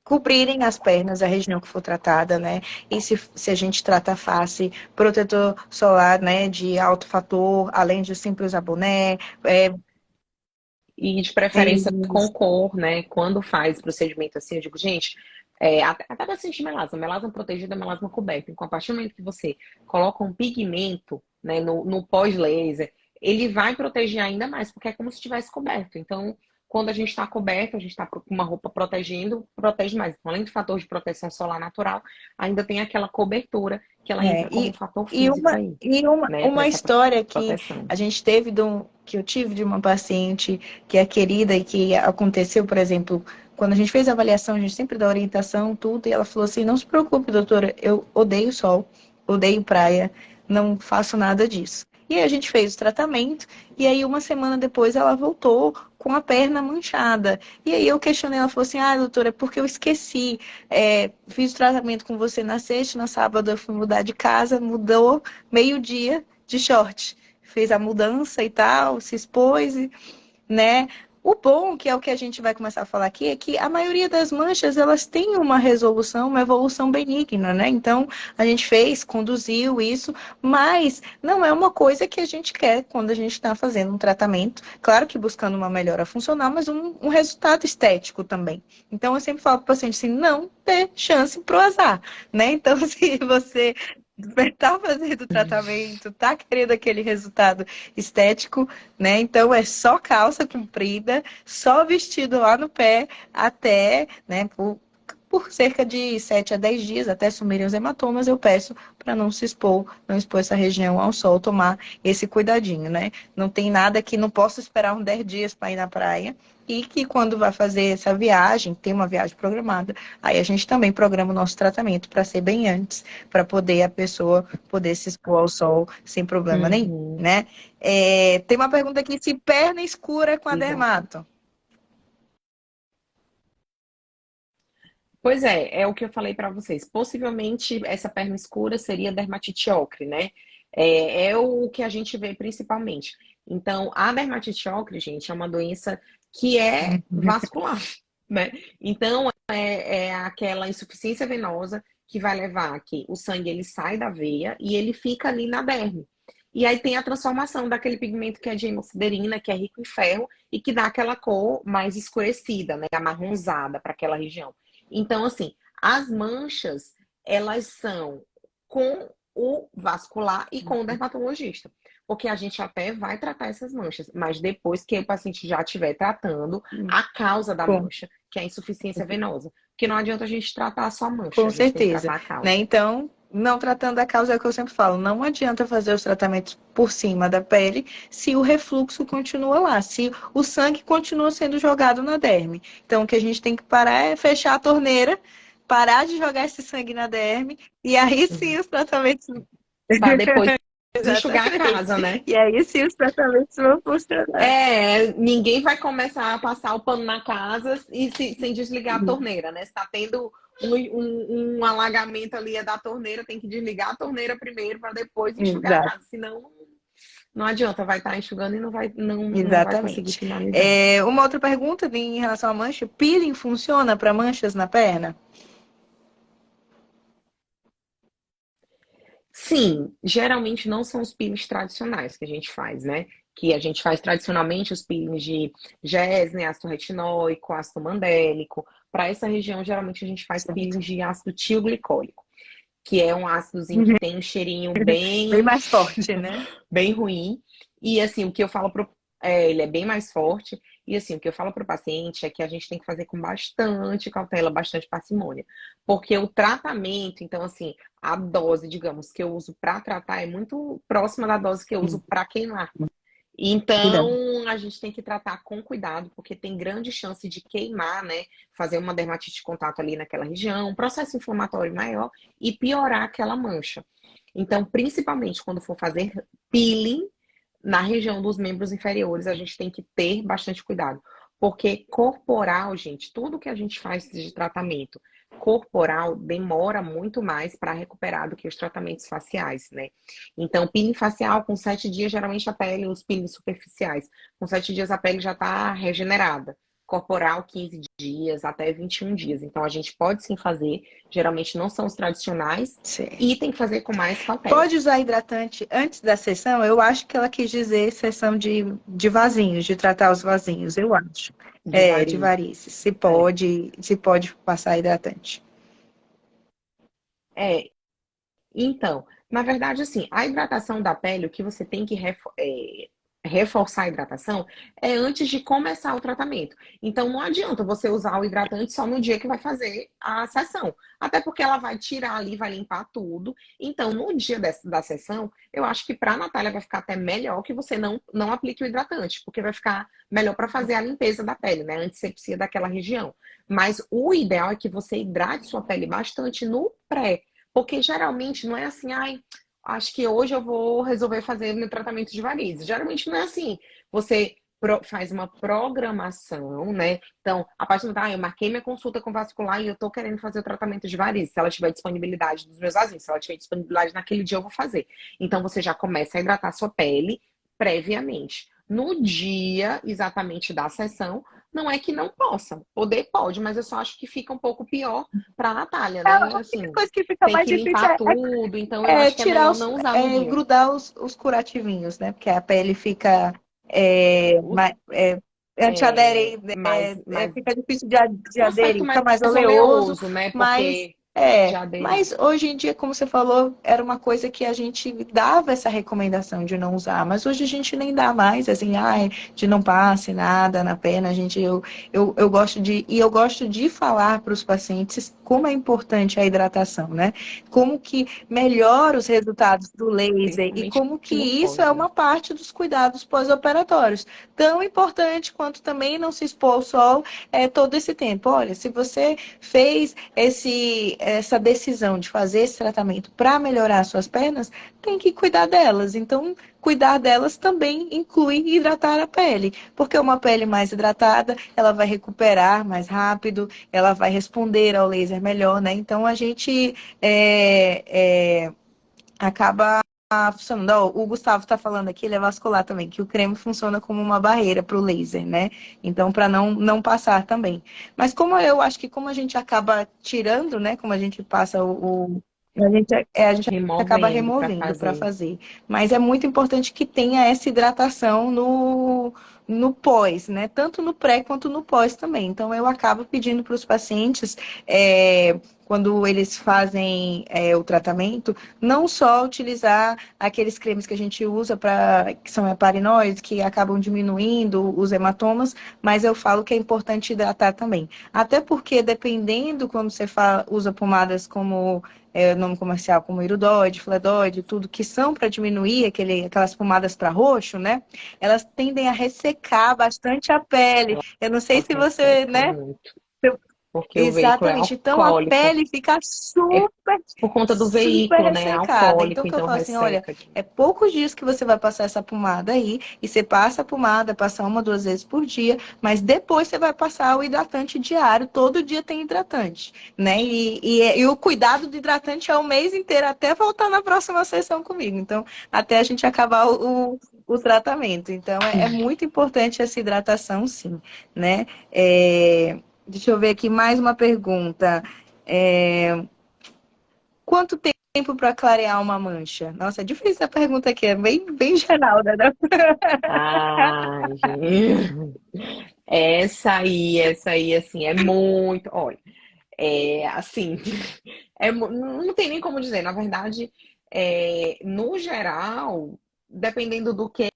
cobrirem as pernas, a região que for tratada, né? E se a gente trata a face, protetor solar, né, de alto fator, além de sempre usar boné. E de preferência com cor, né? Quando faz procedimento assim, eu digo, gente, até paciente de melasma protegida, melasma coberta. Então, a partir do momento que você coloca um pigmento, né, no pós-laser, ele vai proteger ainda mais, porque é como se estivesse coberto. Então, quando a gente está coberto, a gente está com uma roupa protegendo, protege mais. Então, além do fator de proteção solar natural, ainda tem aquela cobertura que ela entra como um fator físico aí. E uma história que a gente teve, que eu tive de uma paciente que é querida e que aconteceu, por exemplo, quando a gente fez a avaliação, a gente sempre dá orientação, tudo, e ela falou assim, não se preocupe, doutora, eu odeio sol, odeio praia, não faço nada disso. E aí a gente fez o tratamento, e aí uma semana depois ela voltou com a perna manchada. E aí eu questionei, ela falou assim, doutora, é porque eu esqueci, fiz o tratamento com você na sexta, na sábado eu fui mudar de casa, mudou meio-dia de short. Fez a mudança e tal, se expôs, né? O bom, que é o que a gente vai começar a falar aqui, é que a maioria das manchas, elas têm uma resolução, uma evolução benigna, né? Então, a gente conduziu isso, mas não é uma coisa que a gente quer quando a gente está fazendo um tratamento. Claro que buscando uma melhora funcional, mas um resultado estético também. Então, eu sempre falo para o paciente assim, não dê chance pro azar, né? Então, se você tá fazendo o tratamento, tá querendo aquele resultado estético, né? Então é só calça comprida, só vestido lá no pé, até, né, por cerca de 7 a 10 dias, até sumirem os hematomas, eu peço para não se expor, não expor essa região ao sol, tomar esse cuidadinho, né? Não tem nada que não posso esperar uns 10 dias para ir na praia, e que quando vai fazer essa viagem, tem uma viagem programada, aí a gente também programa o nosso tratamento para ser bem antes, para poder a pessoa poder se expor ao sol sem problema nenhum, né? Tem uma pergunta aqui, se perna escura com a dermato? Pois é o que eu falei para vocês. Possivelmente essa perna escura seria dermatite ocre, né? É o que a gente vê principalmente. Então, a dermatite ocre, gente, é uma doença que é vascular, né? Então, é aquela insuficiência venosa que vai levar que o sangue ele sai da veia e ele fica ali na derme. E aí tem a transformação daquele pigmento que é de hemosiderina, que é rico em ferro, e que dá aquela cor mais escurecida, né? Amarronzada para aquela região. Então, assim, as manchas, elas são com o vascular e com o dermatologista. Porque a gente até vai tratar essas manchas, mas depois que o paciente já estiver tratando a causa da Com, mancha, que é a insuficiência venosa. Porque não adianta a gente tratar só a mancha, com a gente tem que certeza, tratar a né? causa. Então, não tratando a causa é o que eu sempre falo, não adianta fazer os tratamentos por cima da pele se o refluxo continua lá, se o sangue continua sendo jogado na derme. Então, o que a gente tem que parar é fechar a torneira, parar de jogar esse sangue na derme, e aí sim Uhum. os tratamentos. Para depois enxugar a casa, Exatamente. né? E aí sim os tratamentos vão funcionar. Ninguém vai começar a passar o pano na casa sem desligar a torneira, né? Se tá tendo um alagamento ali da torneira, tem que desligar a torneira primeiro para depois enxugar a Exato. casa. Senão, não adianta, vai estar enxugando e não vai conseguir Exatamente. finalizar. Uma outra pergunta em relação à mancha: peeling funciona para manchas na perna? Sim, geralmente não são os peelings tradicionais que a gente faz, né? Que a gente faz tradicionalmente os peelings de Gersney, ácido retinóico, ácido mandélico. Para essa região, geralmente a gente faz Certo. peelings de ácido tioglicolíco, que é um ácidozinho que tem um cheirinho Bem bem, mais forte, né? bem ruim. E assim, o que eu falo pro, ele é bem mais forte. E assim, o que eu falo para o paciente é que a gente tem que fazer com bastante cautela, bastante parcimônia. Porque o tratamento, então assim, a dose, digamos, que eu uso para tratar é muito próxima da dose que eu uso para queimar. Cuidado. Então, a gente tem que tratar com cuidado, porque tem grande chance de queimar, né? Fazer uma dermatite de contato ali naquela região, um processo inflamatório maior e piorar aquela mancha. Então, principalmente quando for fazer peeling na região dos membros inferiores, a gente tem que ter bastante cuidado. Porque corporal, gente, tudo que a gente faz de tratamento corporal demora muito mais para recuperar do que os tratamentos faciais, né? Então, peeling facial, com 7 dias, geralmente a pele, os peelings superficiais, com 7 dias a pele já está regenerada. Corporal, 15 dias, até 21 dias. Então, a gente pode sim fazer, geralmente não são os tradicionais, Certo. e tem que fazer com mais cautela. Pode usar hidratante antes da sessão? Eu acho que ela quis dizer sessão de vasinhos, de tratar os vasinhos, eu acho. De De varizes. varizes. É. Se pode passar hidratante. É, então, na verdade, assim, a hidratação da pele, o que você tem que reforçar a hidratação é antes de começar o tratamento. Então, não adianta você usar o hidratante só no dia que vai fazer a sessão. Até porque ela vai tirar ali, vai limpar tudo. Então, no dia da sessão, eu acho que para a Natália vai ficar até melhor que você não aplique o hidratante, porque vai ficar melhor para fazer a limpeza da pele, né? A antissepsia daquela região. Mas o ideal é que você hidrate sua pele bastante no pré. Porque geralmente não é assim, ai, acho que hoje eu vou resolver fazer meu tratamento de varizes. Geralmente não é assim. Você faz uma programação, né? Então, a partir do momento, eu marquei minha consulta com vascular e eu tô querendo fazer o tratamento de varizes. Se ela tiver disponibilidade dos meus vasinhos, se ela tiver disponibilidade naquele dia, eu vou fazer. Então, você já começa a hidratar sua pele previamente. No dia exatamente da sessão, não é que não possa. Poder pode, mas eu só acho que fica um pouco pior para a Natália, né? A única Assim, coisa que fica tem mais que difícil limpar tudo, então eu acho que é tirar melhor não usar no dia. grudar os curativinhos, né? Porque a pele fica O- antiaderente, mas fica difícil de um aspecto aderir, fica mais mais oleoso, oleoso, né? mas Porque já aderi. mas hoje em dia, como você falou, era uma coisa que a gente dava essa recomendação de não usar, mas hoje a gente nem dá mais, assim, ai, de não passe nada na pena, eu gosto eu gosto de falar para os pacientes como é importante a hidratação, né? Como que melhora os resultados do laser e Principalmente como que no isso é pós, né? uma parte dos cuidados pós-operatórios. Tão importante quanto também não se expor ao sol todo esse tempo. Olha, se você fez essa decisão de fazer esse tratamento para melhorar suas pernas, tem que cuidar delas. Então, cuidar delas também inclui hidratar a pele, porque uma pele mais hidratada, ela vai recuperar mais rápido, ela vai responder ao laser melhor, né? Então, a gente acaba funcionando. Ó, o Gustavo está falando aqui, ele é vascular também, que o creme funciona como uma barreira para o laser, né? Então, para não passar também. Mas como eu acho que como a gente acaba tirando, né? Como a gente passa A gente acaba removendo para removendo para fazer. fazer. Mas é muito importante que tenha essa hidratação no pós, né? Tanto no pré quanto no pós também. Então, eu acabo pedindo para os pacientes, quando eles fazem o tratamento, não só utilizar aqueles cremes que a gente usa que são heparinóides, que acabam diminuindo os hematomas, mas eu falo que é importante hidratar também. Até porque, dependendo, quando você usa pomadas como nome comercial, como Irudoide, Fledoide, tudo que são para diminuir aquelas pomadas para roxo, né? Elas tendem a ressecar bastante a pele. Eu não sei Elas se você, ressecam né? muito, porque o veículo é Exatamente. Então a alcoólico. pele fica É super, por conta do super veículo, né? ressecada. Então Alcoólico, que eu então falo assim, olha, resseca demais. é poucos dias que você vai passar essa pomada aí, e você passa a pomada, passa 1, 2 vezes por dia, mas depois você vai passar o hidratante diário, todo dia tem hidratante, né? E o cuidado do hidratante é o mês inteiro, até voltar na próxima sessão comigo. Então, até a gente acabar o tratamento. Então, é muito importante essa hidratação, sim, né? Deixa eu ver aqui mais uma pergunta. Quanto tempo para clarear uma mancha? Nossa, é difícil essa pergunta aqui, é bem geral, né? Ai, gente. Essa aí, assim, é muito. Olha, assim, não tem nem como dizer. Na verdade, no geral, dependendo do que,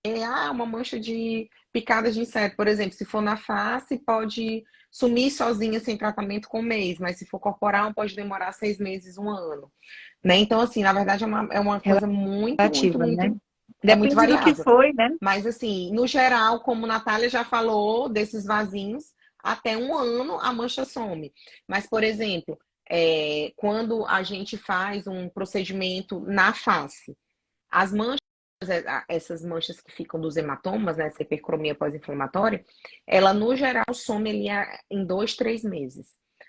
uma mancha de picada de inseto, por exemplo, se for na face, pode sumir sozinha sem tratamento com um mês, mas se for corporal, pode demorar 6 meses, 1 ano, né? Então, assim, na verdade, é uma coisa muito, muito, Relativa, né? muito, é muito Depende do que variável. foi, né? Mas, assim, no geral, como a Natália já falou, desses vasinhos, até 1 ano a mancha some. Mas, por exemplo, quando a gente faz um procedimento na face, as manchas, essas manchas que ficam dos hematomas, né, essa hipercromia pós-inflamatória, ela, no geral, some ali em 2, 3 meses.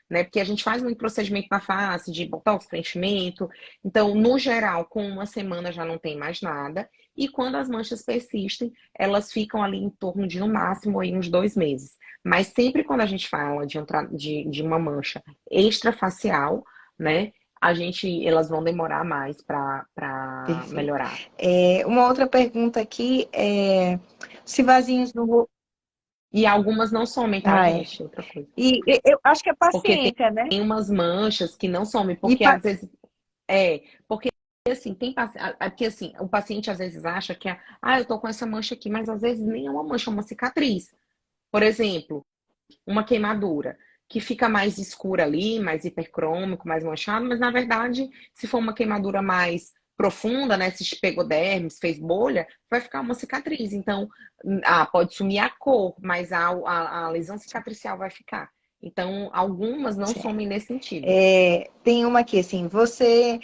Né? Porque a gente faz muito procedimento na face, de botox, preenchimento. Então, no geral, com 1 semana já não tem mais nada. E quando as manchas persistem, elas ficam ali em torno de, no máximo, aí, uns 2 meses. Mas sempre quando a gente fala de uma mancha extrafacial, né? Elas vão demorar mais para Perfeito. melhorar. Uma outra pergunta aqui se vasinhos no rosto. E algumas não somem, tá, Ah, gente? Outra coisa. E eu acho que é Porque paciência, né? tem umas manchas que não somem, E porque às vezes porque assim, porque assim, o paciente às vezes acha que eu tô com essa mancha aqui, mas às vezes nem é uma mancha, é uma cicatriz. Por exemplo, uma queimadura que fica mais escura ali, mais hipercrômico, mais manchado, mas na verdade, se for uma queimadura mais profunda, né, se pegou derme, se fez bolha, vai ficar uma cicatriz. Então, pode sumir a cor, mas a lesão cicatricial vai ficar. Então, algumas não somem nesse sentido. tem uma aqui, assim, você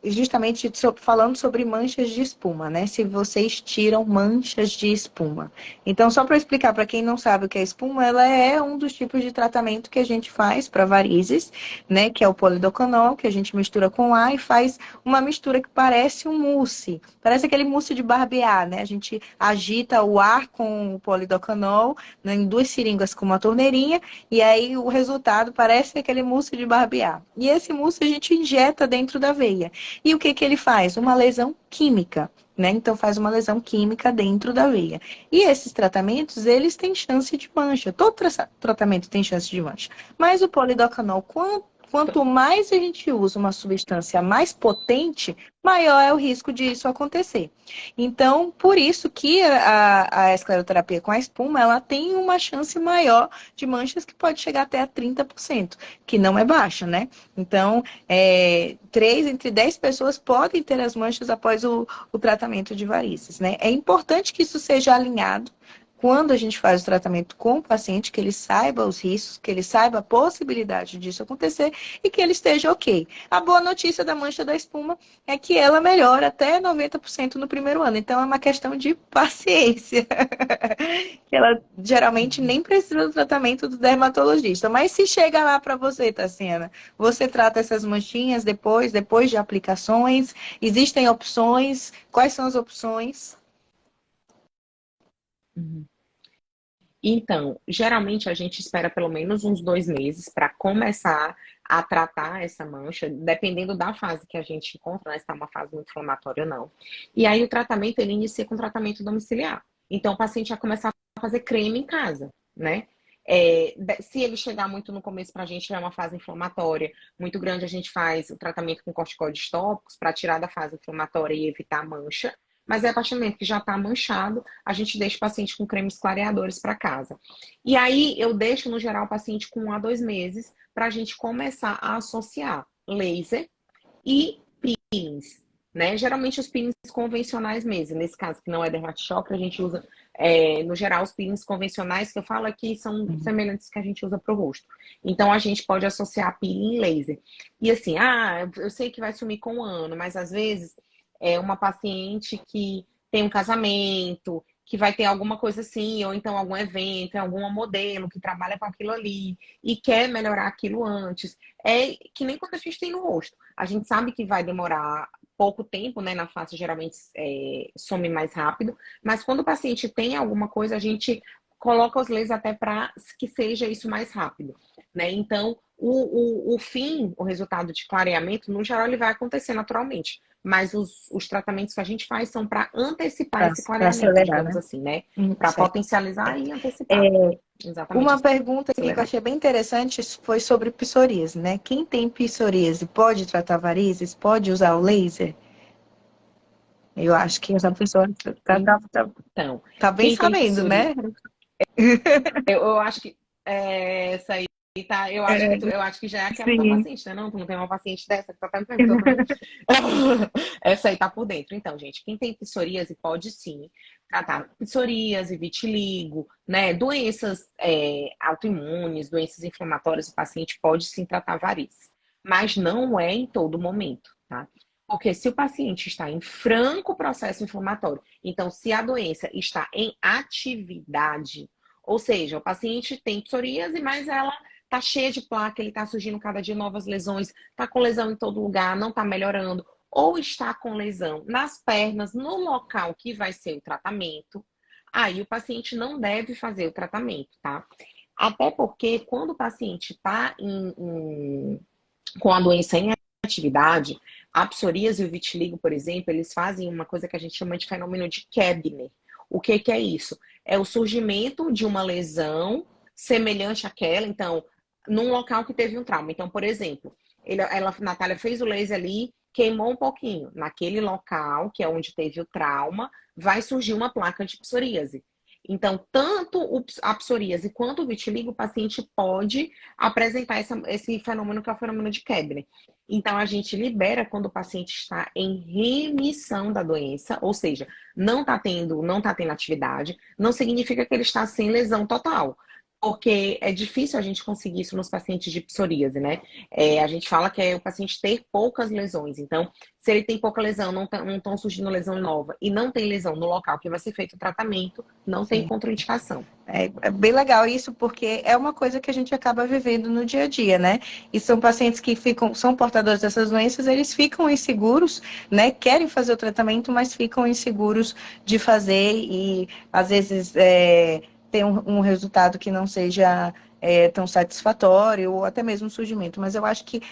justamente falando sobre manchas de espuma, né? Se vocês tiram manchas de espuma. Então, só para explicar para quem não sabe o que é espuma, ela é um dos tipos de tratamento que a gente faz para varizes, né? Que é o polidocanol, que a gente mistura com ar e faz uma mistura que parece um mousse. Parece aquele mousse de barbear, né? A gente agita o ar com o polidocanol, né, em 2 seringas com uma torneirinha, e aí o resultado parece aquele mousse de barbear. E esse mousse a gente injeta dentro da veia. E o que que ele faz? Uma lesão química, né? Então faz uma lesão química dentro da veia. E esses tratamentos, eles têm chance de mancha. Todo tratamento tem chance de mancha. Mas o polidocanol, quanto mais a gente usa uma substância mais potente, maior é o risco disso acontecer. Então, por isso que a escleroterapia com a espuma, ela tem uma chance maior de manchas que pode chegar até a 30%, que não é baixa, né? Então, 3 entre 10 pessoas podem ter as manchas após o tratamento de varizes, né? É importante que isso seja alinhado quando a gente faz o tratamento com o paciente, que ele saiba os riscos, que ele saiba a possibilidade disso acontecer e que ele esteja ok. A boa notícia da mancha da espuma é que ela melhora até 90% no primeiro ano. Então, é uma questão de paciência. Ela geralmente nem precisa do tratamento do dermatologista. Mas se chega lá para você, Tassiana, você trata essas manchinhas depois de aplicações? Existem opções? Quais são as opções? Uhum. Então, geralmente a gente espera pelo menos uns 2 meses para começar a tratar essa mancha, dependendo da fase que a gente encontra, né, se está uma fase muito inflamatória ou não. E aí o tratamento, ele inicia com tratamento domiciliar. Então, o paciente vai começar a fazer creme em casa, né? Se ele chegar muito no começo para a gente, é uma fase inflamatória muito grande, a gente faz o tratamento com corticoides tópicos para tirar da fase inflamatória e evitar a mancha. Mas é a partir do momento que já está manchado, a gente deixa o paciente com cremes clareadores para casa. E aí eu deixo, no geral, o paciente com 1 a 2 meses para a gente começar a associar laser e peelings, né? Geralmente os peelings convencionais mesmo. Nesse caso, que não é dermatochoque, a gente usa, no geral, os peelings convencionais que eu falo aqui são semelhantes que a gente usa para o rosto. Então, a gente pode associar peeling e laser. E assim, eu sei que vai sumir com 1 ano, mas às vezes é uma paciente que tem um casamento, que vai ter alguma coisa assim, ou então algum evento, alguma modelo que trabalha com aquilo ali e quer melhorar aquilo antes. É que nem quando a gente tem no rosto. A gente sabe que vai demorar pouco tempo, né? Na face geralmente some mais rápido, mas quando o paciente tem alguma coisa, a gente coloca os lasers até para que seja isso mais rápido, né? Então, o resultado de clareamento, no geral, ele vai acontecer naturalmente. Mas os tratamentos que a gente faz são para antecipar esse Para clareamento, acelerar, digamos né? assim, né? Para Certo. potencializar e antecipar. Exatamente. Uma pergunta aqui que eu Acelerar. achei bem interessante foi sobre psoríase, né? Quem tem psoríase pode tratar varizes? Pode usar o laser? Eu acho que essa pessoa Então, tá bem quem tem sabendo, psoríase, né? eu acho que essa aí tá, eu acho que já é aquela tua Sim. paciente, né? Não, tu não tem uma paciente dessa que tá me perguntando pra mim. Essa aí tá por dentro. Então, gente, quem tem psoríase pode sim tratar psoríase, vitiligo, né? Doenças autoimunes, doenças inflamatórias, o paciente pode sim tratar varizes. Mas não é em todo momento, tá? Porque se o paciente está em franco processo inflamatório, então se a doença está em atividade, ou seja, o paciente tem psoríase, mas ela tá cheia de placa, ele tá surgindo cada dia novas lesões, tá com lesão em todo lugar, não tá melhorando, ou está com lesão nas pernas, no local que vai ser o tratamento, aí o paciente não deve fazer o tratamento, tá? Até porque quando o paciente está com a doença em atividade, a psoríase e o vitiligo, por exemplo, eles fazem uma coisa que a gente chama de fenômeno de Kebner. O que é isso? É o surgimento de uma lesão semelhante àquela, então, num local que teve um trauma. Então, por exemplo, a Natália fez o laser ali, queimou um pouquinho. Naquele local, que é onde teve o trauma, vai surgir uma placa de psoríase. Então, tanto a psoríase quanto o vitiligo, o paciente pode apresentar esse fenômeno que é o fenômeno de Kebner. Então, a gente libera quando o paciente está em remissão da doença, ou seja, não está tendo atividade, não significa que ele está sem lesão total. Porque é difícil a gente conseguir isso nos pacientes de psoríase, né? A gente fala que é o paciente ter poucas lesões. Então, se ele tem pouca lesão, não estão surgindo lesão nova e não tem lesão no local que vai ser feito o tratamento, não tem contraindicação. É bem legal isso, porque é uma coisa que a gente acaba vivendo no dia a dia, né? E são pacientes que são portadores dessas doenças, eles ficam inseguros, né? Querem fazer o tratamento, mas ficam inseguros de fazer e às vezes tem um resultado que não seja tão satisfatório ou até mesmo um surgimento. Mas eu acho que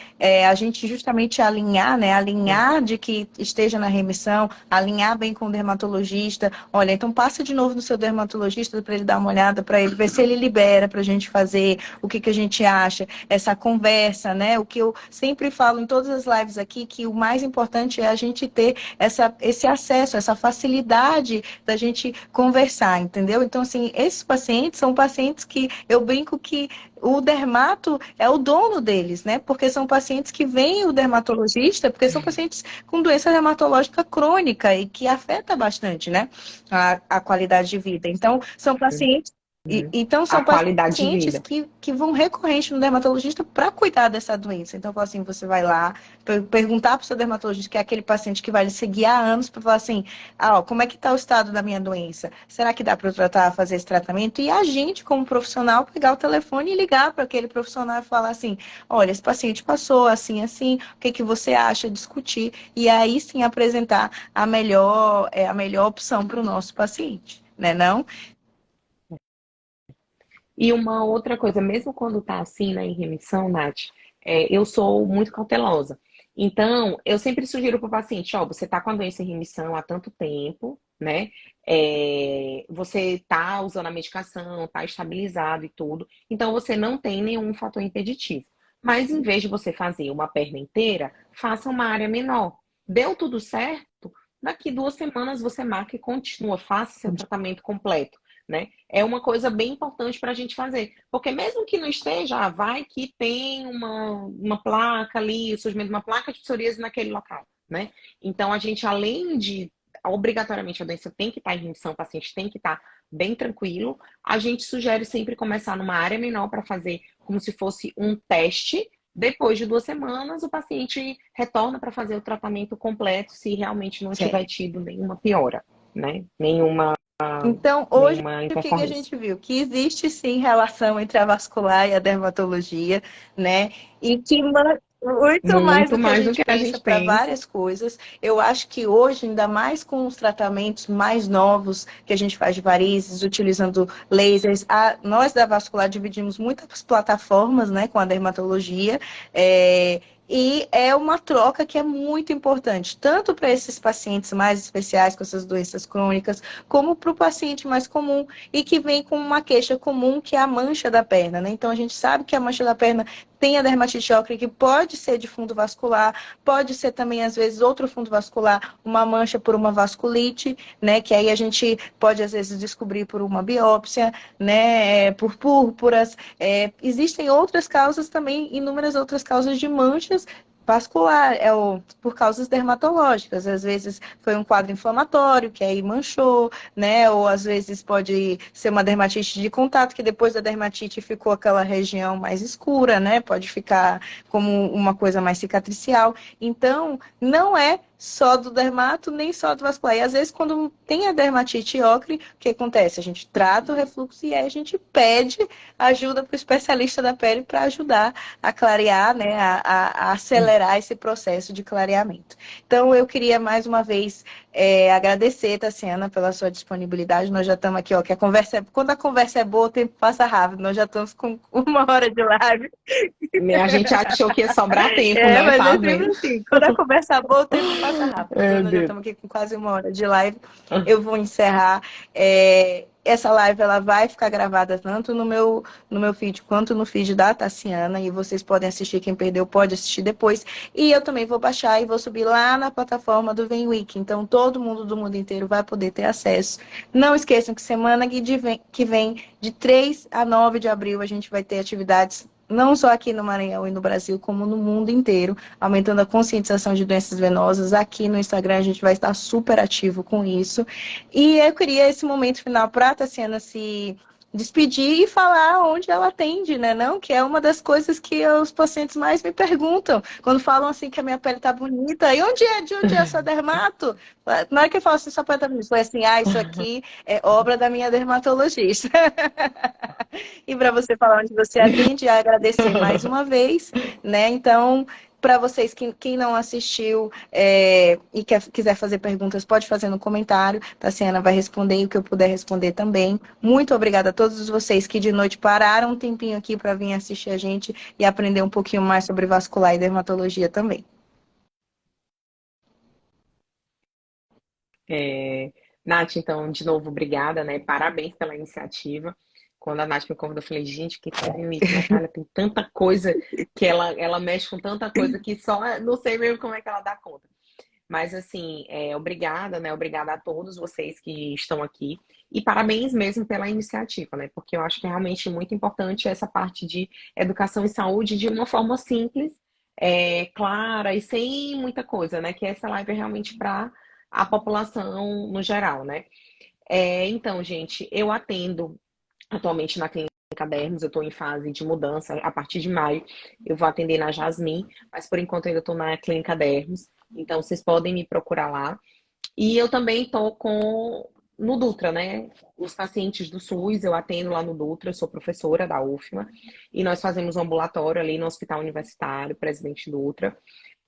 a gente justamente alinhar, né? Alinhar de que esteja na remissão, alinhar bem com o dermatologista. Olha, então passa de novo no seu dermatologista para ele dar uma olhada, para ele ver se ele libera para a gente fazer, o que a gente acha, essa conversa, né? O que eu sempre falo em todas as lives aqui, que o mais importante é a gente ter esse acesso, essa facilidade da gente conversar, entendeu? Então, assim, esses pacientes são pacientes que eu brinco que o dermato é o dono deles, né? Porque são pacientes que vêm o dermatologista, porque são pacientes com doença dermatológica crônica e que afeta bastante, né? A qualidade de vida. Então, são pacientes. Então, A são qualidade de pacientes vida. que vão recorrente no dermatologista para cuidar dessa doença. Então, assim, você vai lá, perguntar para o seu dermatologista, que é aquele paciente que vai lhe seguir há anos, para falar assim: como é que está o estado da minha doença? Será que dá para eu fazer esse tratamento? E a gente, como profissional, pegar o telefone e ligar para aquele profissional e falar assim: olha, esse paciente passou assim, assim, o que você acha? Discutir. E aí sim apresentar a melhor opção para o nosso paciente, né não? E uma outra coisa, mesmo quando tá assim, né, em remissão, Nath, eu sou muito cautelosa. Então, eu sempre sugiro para o paciente, ó, você tá com a doença em remissão há tanto tempo, né? Você tá usando a medicação, tá estabilizado e tudo. Então, você não tem nenhum fator impeditivo. Mas, em vez de você fazer uma perna inteira, faça uma área menor. Deu tudo certo? Daqui 2 semanas você marca e continua, faça seu tratamento completo, né? É uma coisa bem importante para a gente fazer. Porque mesmo que não esteja, vai que tem uma placa ali, o surgimento de uma placa de psoríase naquele local, né? Então, a gente, além de, obrigatoriamente, a doença tem que estar em remissão, o paciente tem que estar bem tranquilo, a gente sugere sempre começar numa área menor para fazer como se fosse um teste. Depois de 2 semanas, o paciente retorna para fazer o tratamento completo se realmente não tiver Certo. tido nenhuma piora, né? Nenhuma Então, hoje, nenhuma o que que a intercorrência. gente viu? Que existe sim relação entre a vascular e a dermatologia, né? E que muito mais Muito do que a mais do gente que a pensa gente para pensa. várias coisas. Eu acho que hoje, ainda mais com os tratamentos mais novos que a gente faz de varizes, utilizando lasers, nós da vascular dividimos muitas plataformas, né, com a dermatologia. E é uma troca que é muito importante, tanto para esses pacientes mais especiais com essas doenças crônicas, como para o paciente mais comum e que vem com uma queixa comum, que é a mancha da perna, né? Então, a gente sabe que a mancha da perna tem a dermatite ocre, que pode ser de fundo vascular, pode ser também, às vezes, outro fundo vascular, uma mancha por uma vasculite, né? Que aí a gente pode, às vezes, descobrir por uma biópsia, né? Por púrpuras. Existem outras causas também, inúmeras outras causas de manchas vascular, por causas dermatológicas. Às vezes foi um quadro inflamatório, que aí manchou, né? Ou às vezes pode ser uma dermatite de contato, que depois da dermatite ficou aquela região mais escura, né? Pode ficar como uma coisa mais cicatricial. Então, não é só do dermato, nem só do vascular. E às vezes, quando tem a dermatite ocre, o que acontece? A gente trata o refluxo e aí a gente pede ajuda para o especialista da pele para ajudar a clarear, né? A acelerar esse processo de clareamento. Então, eu queria mais uma vez agradecer, Tassiana, pela sua disponibilidade. Nós já estamos aqui, ó, que quando a conversa é boa, o tempo passa rápido. Nós já estamos com 1 hora de live. A gente achou que ia sobrar tempo, né? Mas Tá é sempre vendo? assim. Quando a conversa é boa, o tempo passa rápido. Então, Meu nós já Deus. estamos aqui com quase 1 hora de live. Eu vou encerrar. Essa live ela vai ficar gravada tanto no meu feed quanto no feed da Tassiana. E vocês podem assistir. Quem perdeu pode assistir depois. E eu também vou baixar e vou subir lá na plataforma do VemWiki. Então, todo mundo do mundo inteiro vai poder ter acesso. Não esqueçam que semana que vem, de 3 a 9 de abril, a gente vai ter atividades não só aqui no Maranhão e no Brasil, como no mundo inteiro, aumentando a conscientização de doenças venosas. Aqui no Instagram a gente vai estar super ativo com isso. E eu queria esse momento final para a Tassiana se despedir e falar onde ela atende, né? Não, que é uma das coisas que os pacientes mais me perguntam. Quando falam assim que a minha pele tá bonita, e de onde é essa dermato? Na hora que eu falo assim, sua pele tá bonita, foi assim, isso aqui é obra da minha dermatologista. E para você falar onde você atende, agradecer mais uma vez, né? Então, para vocês, quem não assistiu e quiser fazer perguntas, pode fazer no comentário. Tassiana vai responder e o que eu puder responder também. Muito obrigada a todos vocês que de noite pararam um tempinho aqui para vir assistir a gente e aprender um pouquinho mais sobre vascular e dermatologia também. Nath, então, de novo, obrigada, né? Parabéns pela iniciativa. Quando a Nath me convidou, eu falei, gente, que isso, Natália, tem tanta coisa que ela mexe com tanta coisa que só não sei mesmo como é que ela dá conta. Mas, assim, obrigada, né? Obrigada a todos vocês que estão aqui. E parabéns mesmo pela iniciativa, né? Porque eu acho que é realmente muito importante essa parte de educação e saúde de uma forma simples, clara e sem muita coisa, né? Que essa live é realmente para a população no geral, né? Então, gente, eu atendo atualmente na Clínica Dermos, eu estou em fase de mudança. A partir de maio eu vou atender na Jasmine, mas por enquanto eu ainda estou na Clínica Dermos. Então, vocês podem me procurar lá. E eu também estou no Dutra, né? Os pacientes do SUS, eu atendo lá no Dutra, eu sou professora da UFMA. E nós fazemos um ambulatório ali no Hospital Universitário, Presidente Dutra.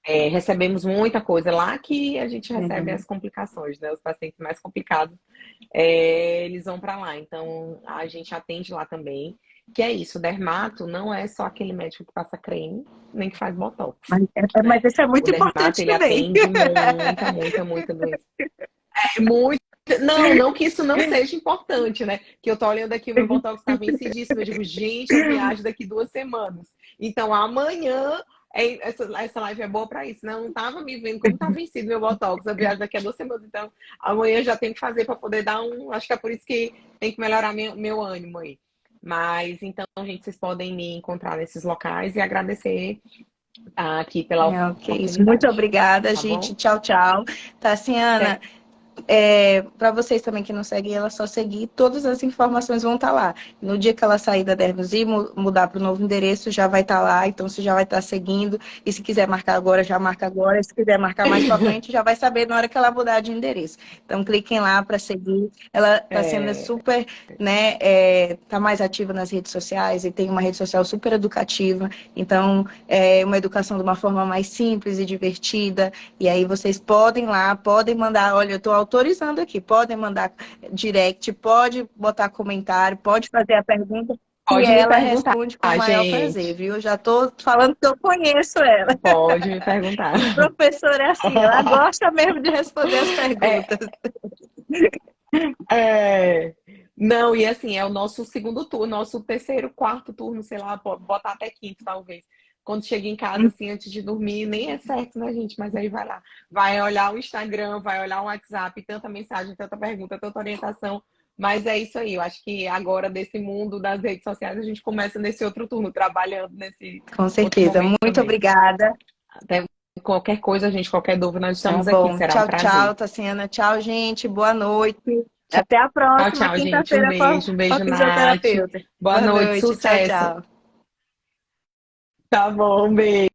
recebemos muita coisa lá que a gente recebe Uhum. as complicações, né? Os pacientes mais complicados, eles vão para lá. Então, a gente atende lá também. Que é isso, o dermato não é só aquele médico que passa creme, nem que faz botox, Mas né? isso é O muito dermato, importante ele também. atende muita, muita, muita doença. Muito. Não, não que isso não seja importante, né? Que eu tô olhando aqui, o meu botox tá vencidíssimo. Eu digo, gente, eu viajo daqui 2 semanas. Então, amanhã, essa live é boa para isso, né? Eu não tava me vendo como tá vencido meu botox. Eu viajo daqui a 2 semanas, então amanhã já tem que fazer para poder dar um. Acho que é por isso que tem que melhorar meu ânimo aí. Mas então, gente, vocês podem me encontrar nesses locais e agradecer aqui pela Ok, isso. Muito oportunidade, obrigada, tá gente. bom? Tchau, tchau. Tassiana, Até. para vocês também que não seguem, ela só seguir, todas as informações vão estar lá. No dia que ela sair da Dermos e mudar para o novo endereço, já vai estar lá, então você já vai estar seguindo. E se quiser marcar agora, já marca agora. Se quiser marcar mais para frente, já vai saber na hora que ela mudar de endereço. Então cliquem lá para seguir. Ela está sendo É, super, né, tá mais ativa nas redes sociais e tem uma rede social super educativa. Então, é uma educação de uma forma mais simples e divertida. E aí vocês podem lá, podem mandar, olha, eu estou autorizando aqui, podem mandar direct, pode botar comentário, pode fazer a pergunta e pode me ela perguntar, responde com o maior prazer, gente. viu? Eu já estou falando que eu conheço ela. Pode me perguntar. Professora é assim, ela gosta mesmo de responder as É, perguntas. é, não, e assim, é o nosso segundo turno, nosso terceiro, quarto turno, sei lá, botar até quinto, talvez. Quando chega em casa, assim, antes de dormir, nem é certo, né, gente? Mas aí vai lá. Vai olhar o Instagram, vai olhar o WhatsApp, tanta mensagem, tanta pergunta, tanta orientação. Mas é isso aí, eu acho que agora, desse mundo das redes sociais, a gente começa nesse outro turno, trabalhando nesse Com outro certeza. momento Muito também. obrigada. Até qualquer coisa, gente, qualquer dúvida, nós Tá estamos aqui. bom. Será um Tchau, tchau, prazer. Tassiana. Tchau, gente. Boa noite. Tchau, Até a próxima tchau, gente. Um quinta-feira beijo, um com a beijo, Nath. fisioterapeuta. Boa Boa noite, noite. Tchau, sucesso. tchau. Tá bom, um beijo.